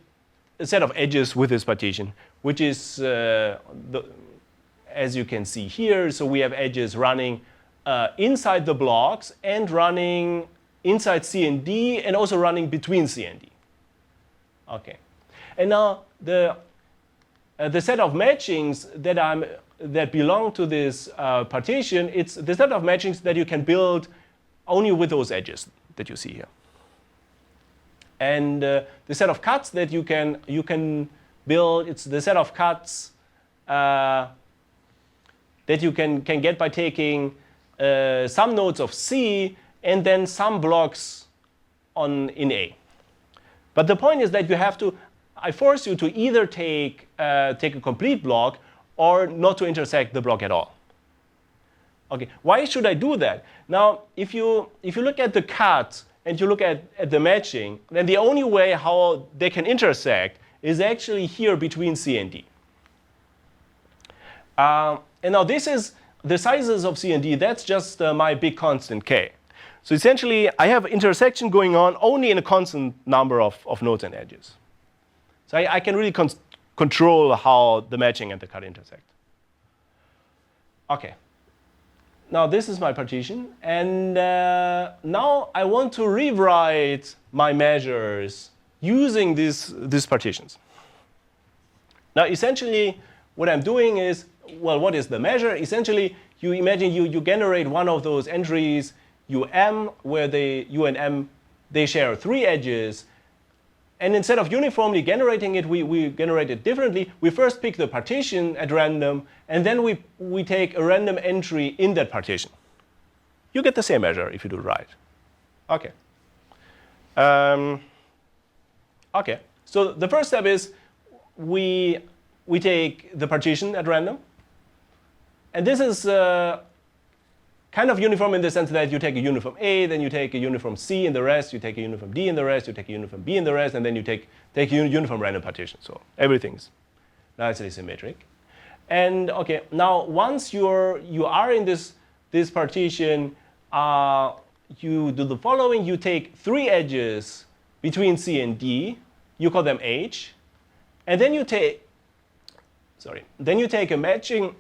[SPEAKER 3] a set of edges with this partition, which is, as you can see here, so we have edges running inside the blocks and running inside C and D, and also running between C and D. Okay. And now the set of matchings that belong to this partition, it's the set of matchings that you can build only with those edges that you see here. And the set of cuts that you can build, it's the set of cuts that you can get by taking some nodes of C and then some blocks in A. But the point is that I force you to either take a complete block or not to intersect the block at all. Okay, why should I do that? Now, if you look at the cut and you look at the matching, then the only way how they can intersect is actually here between C and D. And now this is the sizes of C and D. That's just my big constant K. So essentially, I have intersection going on only in a constant number of nodes and edges. So I can really control how the matching and the cut intersect. Okay. Now this is my partition. And now I want to rewrite my measures using these partitions. Now essentially, what I'm doing is, well, what is the measure? Essentially, you imagine you generate one of those entries, UM, where U and M, they share 3 edges. And instead of uniformly generating it, we generate it differently. We first pick the partition at random, and then we take a random entry in that partition. You get the same measure if you do it right. Okay. Okay. So the first step is we take the partition at random. And this is kind of uniform in the sense that you take a uniform A, then you take a uniform C in the rest, you take a uniform D in the rest, you take a uniform B in the rest, and then you take a uniform random partition. So everything's nicely symmetric. And okay, now once you are in this partition, you do the following. You take 3 edges between C and D. You call them H. And then you take a matching.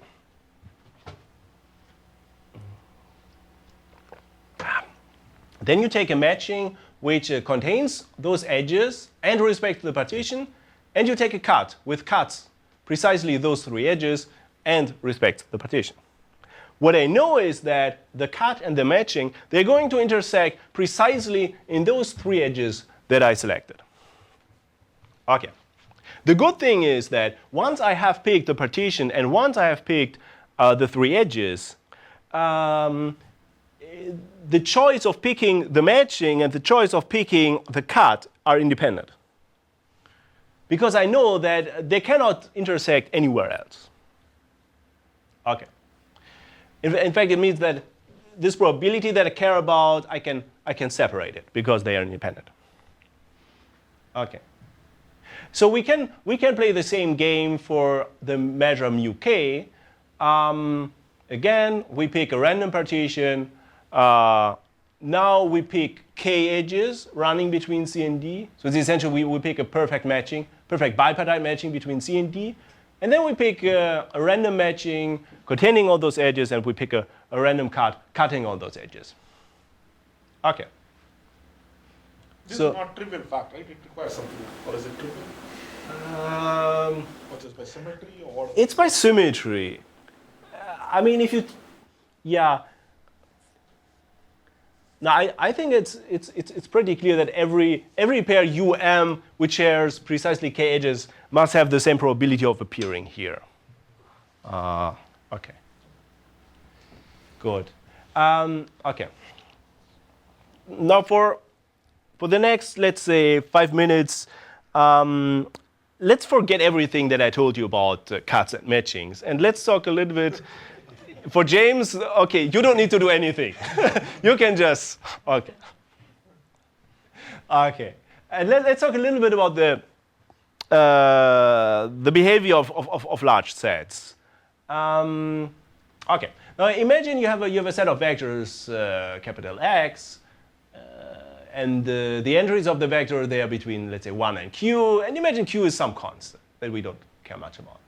[SPEAKER 3] Then you take a matching which contains those edges and respect to the partition, and you take a cut with cuts precisely those 3 edges and respect the partition. What I know is that the cut and the matching, they're going to intersect precisely in those 3 edges that I selected. Okay. The good thing is that once I have picked the partition and once I have picked the 3 edges, the choice of picking the matching and the choice of picking the cut are independent. Because I know that they cannot intersect anywhere else. Okay. In fact, it means that this probability that I care about, I can separate it because they are independent. Okay. So we can play the same game for the measure mu k. Again, we pick a random partition. Now we pick k edges running between C and D. So it's essentially we pick a perfect bipartite matching between C and D. And then we pick a random matching containing all those edges, and we pick a random cut cutting all those edges. Okay.
[SPEAKER 2] This is not trivial fact, right? It requires some proof, or is it trivial? Or just by symmetry, or
[SPEAKER 3] it's by symmetry. I mean, if you, yeah. Now, I think it's pretty clear that every pair UM which shares precisely k edges must have the same probability of appearing here. Okay. Good. Okay. Now for the next, let's say, 5 minutes, let's forget everything that I told you about cuts and matchings, and let's talk a little bit. For James, okay, you don't need to do anything. You can just, okay. Okay, and let's talk a little bit about the behavior of large sets. Okay, now imagine you have a set of vectors, capital X, and the entries of the vector, they are between, let's say, 1 and q, and imagine q is some constant that we don't care much about.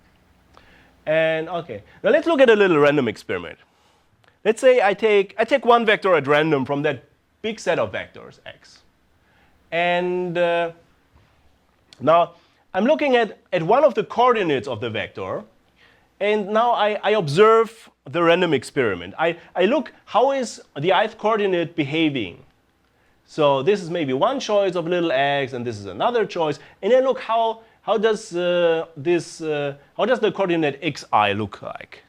[SPEAKER 3] And okay, now let's look at a little random experiment. Let's say I take one vector at random from that big set of vectors, x. And Now, I'm looking at one of the coordinates of the vector, and now I observe the random experiment. I look, how is the ith coordinate behaving? So this is maybe one choice of little x, and this is another choice. And then look, how does the coordinate xi look like?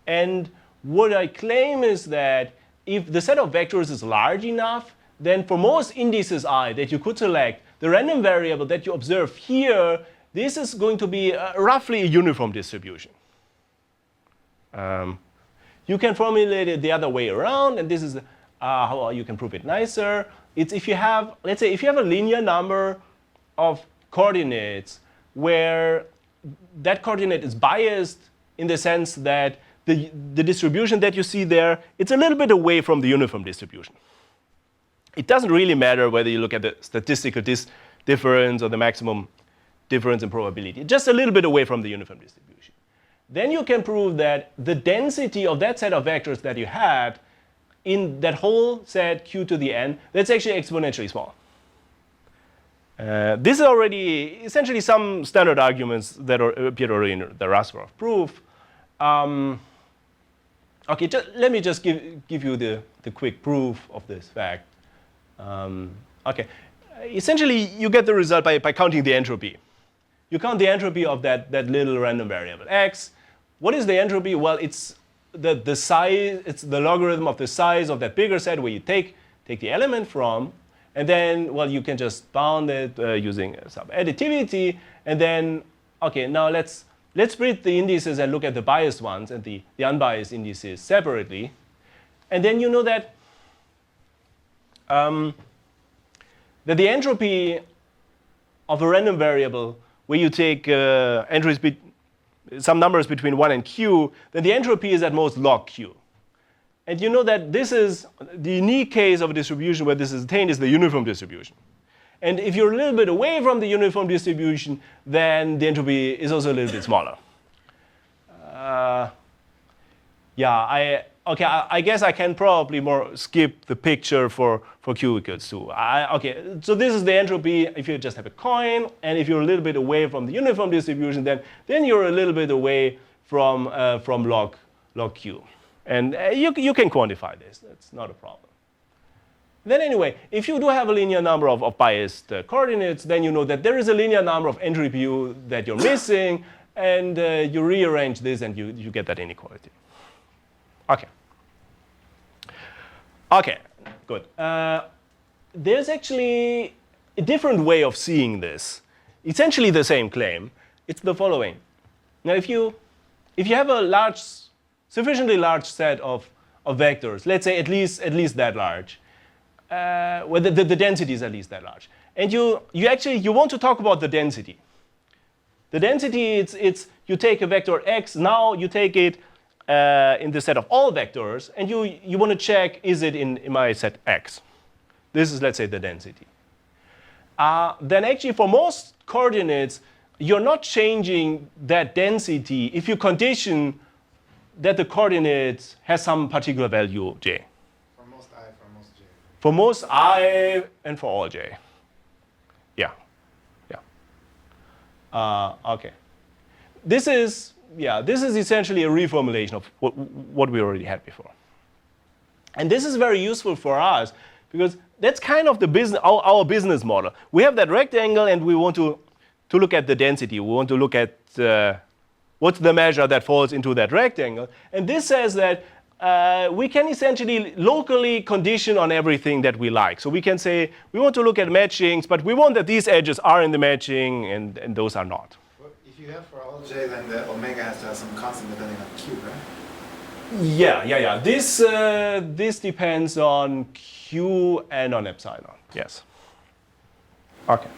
[SPEAKER 3] And what I claim is that if the set of vectors is large enough, then for most indices I that you could select, the random variable that you observe here, this is going to be roughly a uniform distribution. You can formulate it the other way around, and this is how you can prove it nicer. It's if you have, let's say, if you have a linear number of coordinates where that coordinate is biased in the sense that the distribution that you see there, it's a little bit away from the uniform distribution. It doesn't really matter whether you look at the statistical difference or the maximum difference in probability. Just a little bit away from the uniform distribution. Then you can prove that the density of that set of vectors that you had in that whole set q to the n, that's actually exponentially small. This is already essentially some standard arguments that appeared already in the Rasvarov proof. Okay, let me just give you the quick proof of this fact. Okay, essentially you get the result by counting the entropy. You count the entropy of that little random variable x. What is the entropy? Well, it's the size. It's the logarithm of the size of that bigger set where you take the element from, and then, well, you can just bound it using some additivity, and then, okay, now let's split the indices and look at the biased ones and the unbiased indices separately, and then you know that that the entropy of a random variable where you take entries some numbers between 1 and q, then the entropy is at most log q. And you know that this is the unique case of a distribution where this is attained is the uniform distribution. And if you're a little bit away from the uniform distribution, then the entropy is also a little bit smaller. I guess I can probably more skip the picture for q equals 2. Okay, so this is the entropy if you just have a coin, and if you're a little bit away from the uniform distribution, then you're a little bit away from log q. And you can quantify this. That's not a problem. Then anyway, if you do have a linear number of biased coordinates, then you know that there is a linear number of entropy u that you're missing, and you rearrange this and you get that inequality. Okay. Okay, good. There's actually a different way of seeing this. Essentially the same claim. It's the following. Now, if you have a sufficiently large set of vectors, let's say at least that large, where the density is at least that large, and you want to talk about the density. The density, it's you take a vector x, now you take it in the set of all vectors, and you want to check, is it in my set x? This is, let's say, the density. Then actually for most coordinates, you're not changing that density if you condition that the coordinate has some particular value j.
[SPEAKER 4] For most I, for most j.
[SPEAKER 3] For most I and for all j. Yeah. Okay. This is essentially a reformulation of what we already had before. And this is very useful for us because that's kind of our business model. We have that rectangle and we want to look at the density. We want to look at what's the measure that falls into that rectangle. And this says that we can essentially locally condition on everything that we like. So we can say we want to look at matchings, but we want that these edges are in the matching and those are not.
[SPEAKER 4] If you have for all j, then the omega has to have some constant depending on q, right?
[SPEAKER 3] Yeah. This depends on q and on epsilon. Yes. Okay.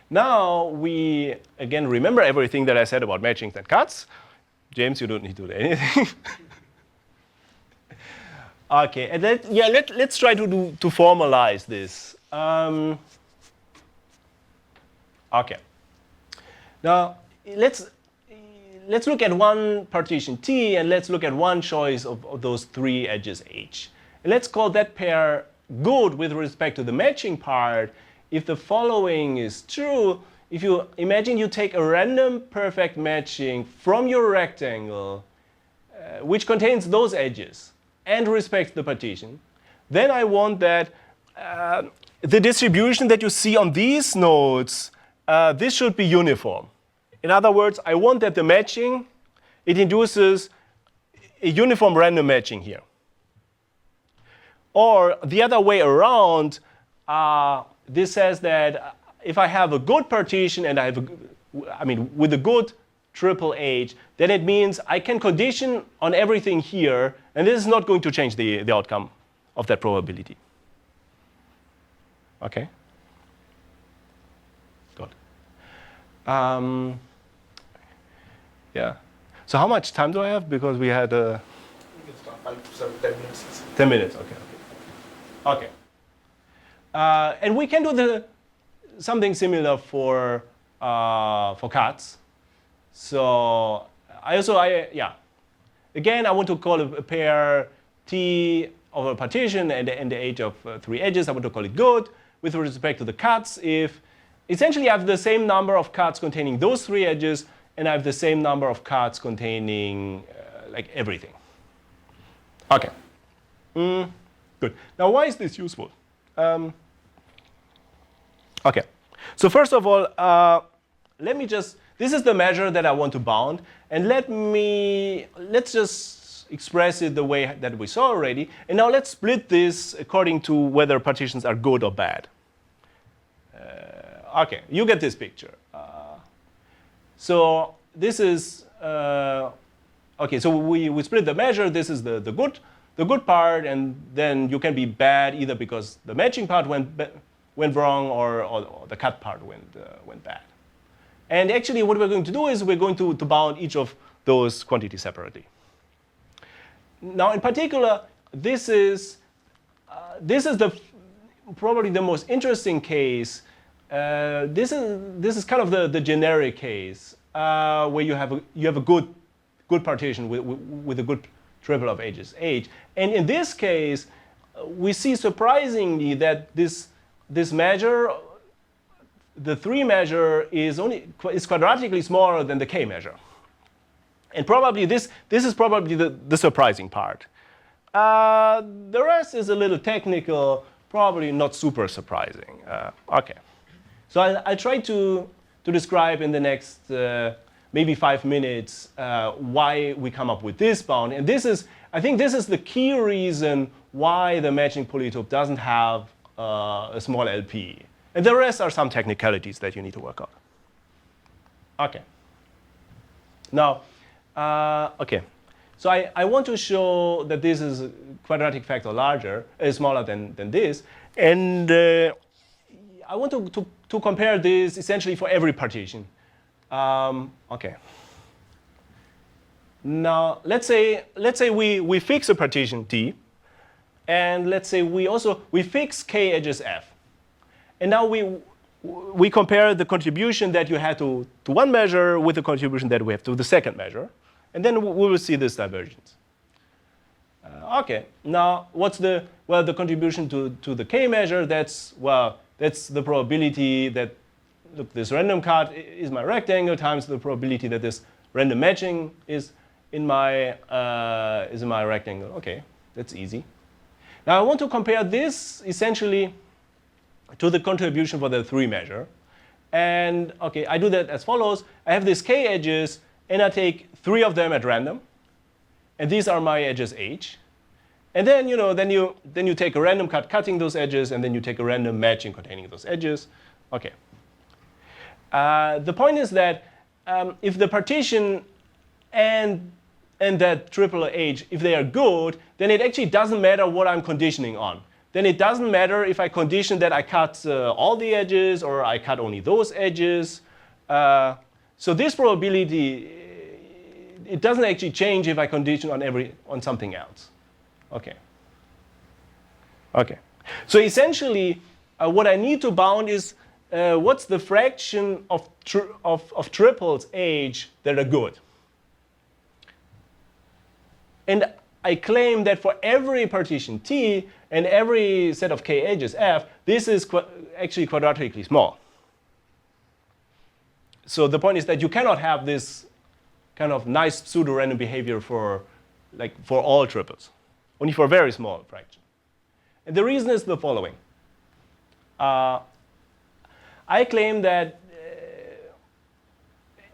[SPEAKER 3] Now we again remember everything that I said about matchings and cuts. James, you don't need to do anything. Okay, and let's try to formalize this. Okay. Now let's look at one partition T, and let's look at one choice of those three edges H. And let's call that pair good with respect to the matching part if the following is true. If you imagine you take a random perfect matching from your rectangle, which contains those edges and respects the partition, then I want that the distribution that you see on these nodes, this should be uniform. In other words, I want that the matching, it induces a uniform random matching here. Or the other way around, this says that if I have a good partition and with a good triple H, then it means I can condition on everything here, and this is not going to change the outcome of that probability. Okay? Good. Yeah. So how much time do I have? Because we had
[SPEAKER 2] You can start 5 to 10 minutes.
[SPEAKER 3] 10 minutes. Okay. Okay. And we can do something similar for cuts. So again, I want to call a pair T of a partition and the age of 3 edges. I want to call it good with respect to the cuts. If essentially I have the same number of cuts containing those 3 edges, and I have the same number of cuts containing like everything. Okay. Good. Now, why is this useful? Okay. So first of all, let me just. This is the measure that I want to bound, and let's just express it the way that we saw already. And now let's split this according to whether partitions are good or bad. Okay, you get this picture. So this is okay. So we split the measure. This is the good part, and then you can be bad either because the matching part went wrong or the cut part went bad. And actually, what we're going to do is we're going to bound each of those quantities separately. Now, in particular, this is probably the most interesting case. This is kind of the generic case where you have a good partition with a good triple of edges H. And in this case, we see surprisingly that this measure, the 3 measure, is quadratically smaller than the K measure. And probably this is probably the surprising part. The rest is a little technical, probably not super surprising. Okay. So I'll try to describe in the next maybe 5 minutes why we come up with this bound. And I think this is the key reason why the matching polytope doesn't have a small LP. And the rest are some technicalities that you need to work out. Okay. Now, okay. So I want to show that this is a quadratic factor smaller than this. And I want to compare this essentially for every partition. Okay. Now, let's say we fix a partition T. And let's say we fix K edges F. And now we compare the contribution that you had to one measure with the contribution that we have to the second measure. And then we will see this divergence. Okay, now what's the contribution to the K measure? That's the probability that, look, this random cut is my rectangle times the probability that this random matching is in my rectangle. Okay, that's easy. Now I want to compare this essentially to the contribution for the 3 measure. And okay, I do that as follows. I have these K edges, and I take 3 of them at random. And these are my edges H. And then, then you take a random cut cutting those edges, and then you take a random matching containing those edges. Okay. The point is that if the partition and that triple H, if they are good, then it actually doesn't matter what I'm conditioning on. Then it doesn't matter if I condition that I cut all the edges or I cut only those edges. So this probability, it doesn't actually change if I condition on something else. Okay. Okay. So essentially, what I need to bound is what's the fraction of triples H that are good. And I claim that for every partition T and every set of k edges F, this is actually quadratically small. So the point is that you cannot have this kind of nice pseudo-random behavior for all triples, only for a very small fraction. And the reason is the following. I claim that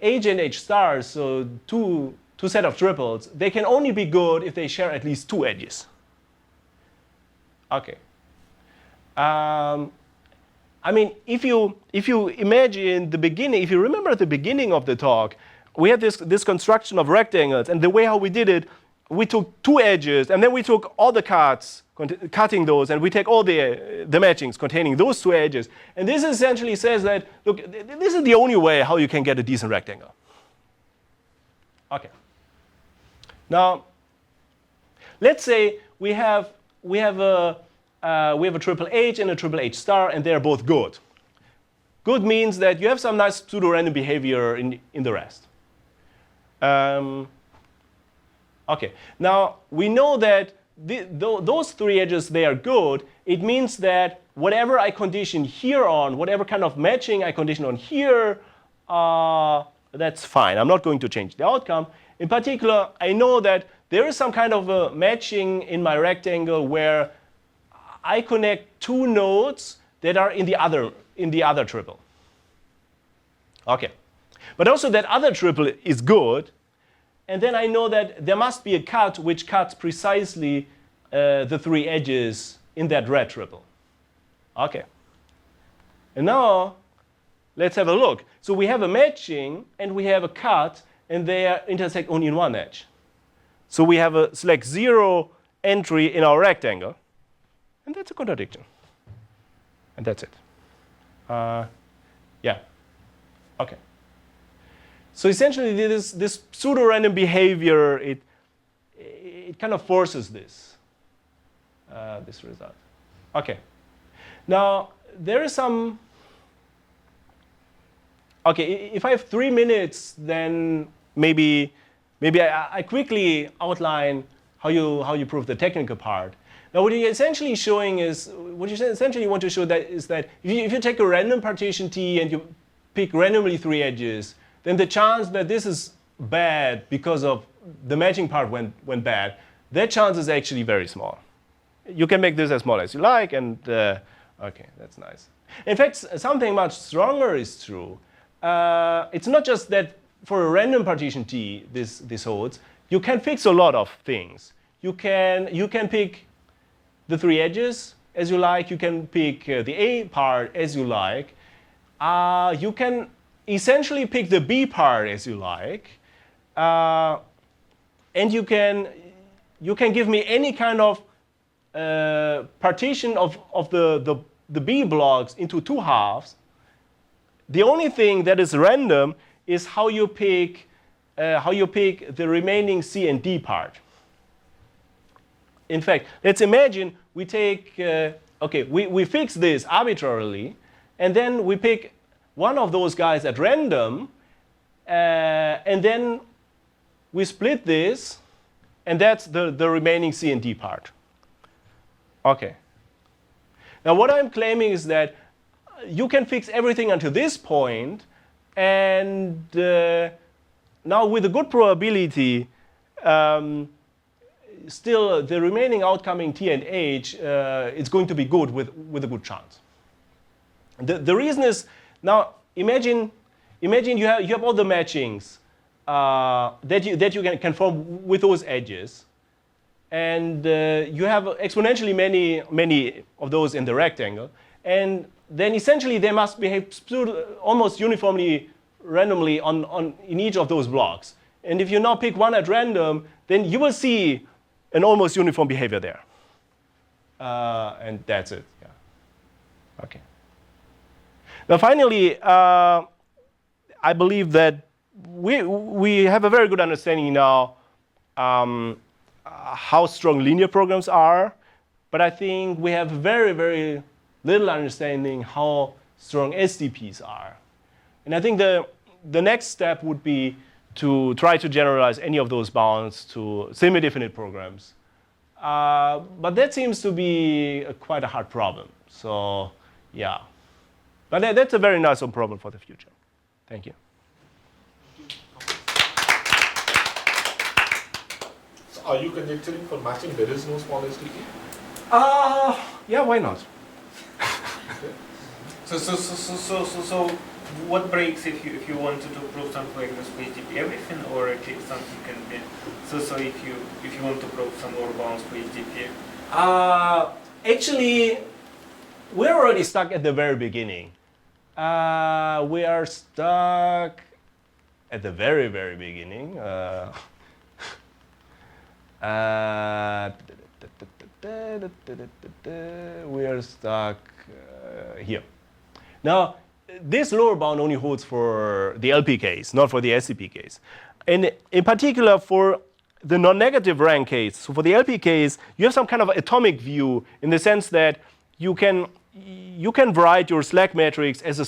[SPEAKER 3] H and H stars, so two set of triples, they can only be good if they share at least two edges. Okay. I mean, if you imagine the beginning, if you remember at the beginning of the talk, we had this construction of rectangles, and the way how we did it, we took two edges, and then we took all the cuts, cutting those, and we take all the matchings containing those two edges. And this essentially says that, look, this is the only way how you can get a decent rectangle. Okay. Now, let's say we have a triple H and a triple H star, and they're both good. Good means that you have some nice pseudo-random behavior in the rest. Okay. Now, we know that those three edges, they are good. It means that whatever I condition here on, whatever kind of matching I condition on here, that's fine. I'm not going to change the outcome. In particular, I know that there is some kind of a matching in my rectangle where I connect two nodes that are in the other triple. Okay. But also that other triple is good. And then I know that there must be a cut which cuts precisely the three edges in that red triple. Okay. And now let's have a look. So we have a matching and we have a cut, and they intersect only in one edge. So we have a select 0 entry in our rectangle, and that's a contradiction. And that's it. Yeah. Okay. So essentially, this pseudo-random behavior, it kind of forces this result. Okay. Now, there is some. Okay, if I have 3 minutes, then maybe I quickly outline how you prove the technical part. Now, what you're essentially showing is, what you essentially want to show is that if you take a random partition T and you pick randomly 3 edges, then the chance that this is bad because of the matching part went bad, that chance is actually very small. You can make this as small as you like, and okay, that's nice. In fact, something much stronger is true. It's not just that for a random partition T this holds. You can fix a lot of things. You can pick the 3 edges as you like. You can pick the A part as you like. You can essentially pick the B part as you like, and you can give me any kind of partition of the B blocks into 2 halves. The only thing that is random is how you pick the remaining C and D part. In fact, let's imagine we take we fix this arbitrarily, and then we pick one of those guys at random, and then we split this, and that's the remaining C and D part. Okay. Now what I'm claiming is that you can fix everything until this point, and now with a good probability, still the remaining outcome in T and H is going to be good with a good chance. The reason is, now imagine you have all the matchings that you can form with those edges, and you have exponentially many of those in the rectangle, and then essentially they must behave almost uniformly randomly in each of those blocks. And if you now pick one at random, then you will see an almost uniform behavior there. And that's it. Yeah. Okay. Now finally, I believe that we have a very good understanding now how strong linear programs are, but I think we have very, very little understanding how strong SDPs are. And I think the next step would be to try to generalize any of those bounds to semi-definite programs. But that seems to be quite a hard problem. So yeah. But that's a very nice problem for the future. Thank you.
[SPEAKER 2] So are you conjecturing for matching there is no small SDP?
[SPEAKER 3] Yeah, why not?
[SPEAKER 6] So what breaks if you wanted to prove something like this for HTTP? Everything, or actually something can be. So if you want to prove some lower bounds for HTTP?
[SPEAKER 3] Actually, we're already stuck at the very beginning. We are stuck at the very, very beginning. We are stuck here. Now, this lower bound only holds for the LP case, not for the SCP case. And in particular, for the non-negative rank case, so for the LP case, you have some kind of atomic view in the sense that you can write your slack matrix as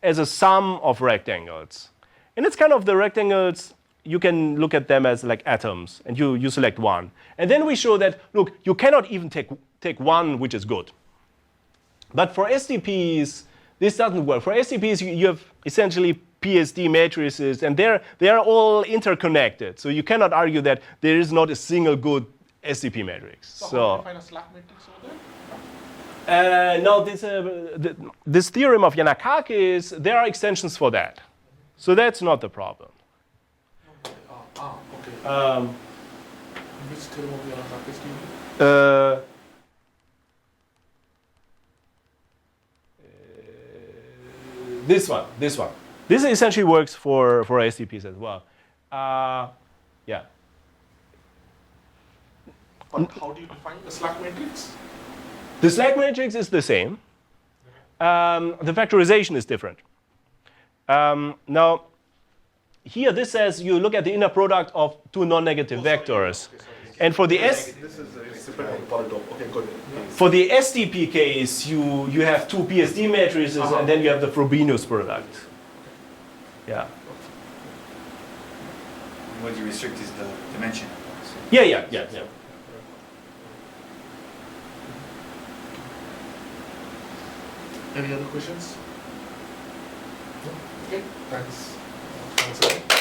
[SPEAKER 3] a sum of rectangles. And it's kind of the rectangles, you can look at them as like atoms, and you select one. And then we show that, look, you cannot even take one which is good. But for STPs, this doesn't work. For STPs, you have essentially PSD matrices, and they are all interconnected. So you cannot argue that there is not a single good STP matrix.
[SPEAKER 2] So how do you find a slack matrix over there?
[SPEAKER 3] Now, this theorem of Yannakakis, there are extensions for that. So that's not the problem.
[SPEAKER 2] Okay. Which theorem of Yannakakis do you mean?
[SPEAKER 3] This one. This essentially works for STPs as well. Yeah.
[SPEAKER 2] But how do you define the slack matrix?
[SPEAKER 3] The slack matrix is the same. The factorization is different. Now, here this says you look at the inner product of two non-negative vectors. And for the for the STP case, you have two PSD matrices, and then you have the Frobenius product. Yeah.
[SPEAKER 4] What you restrict is the dimension.
[SPEAKER 3] Yeah.
[SPEAKER 2] Any other questions? No? Okay, thanks. Thanks again.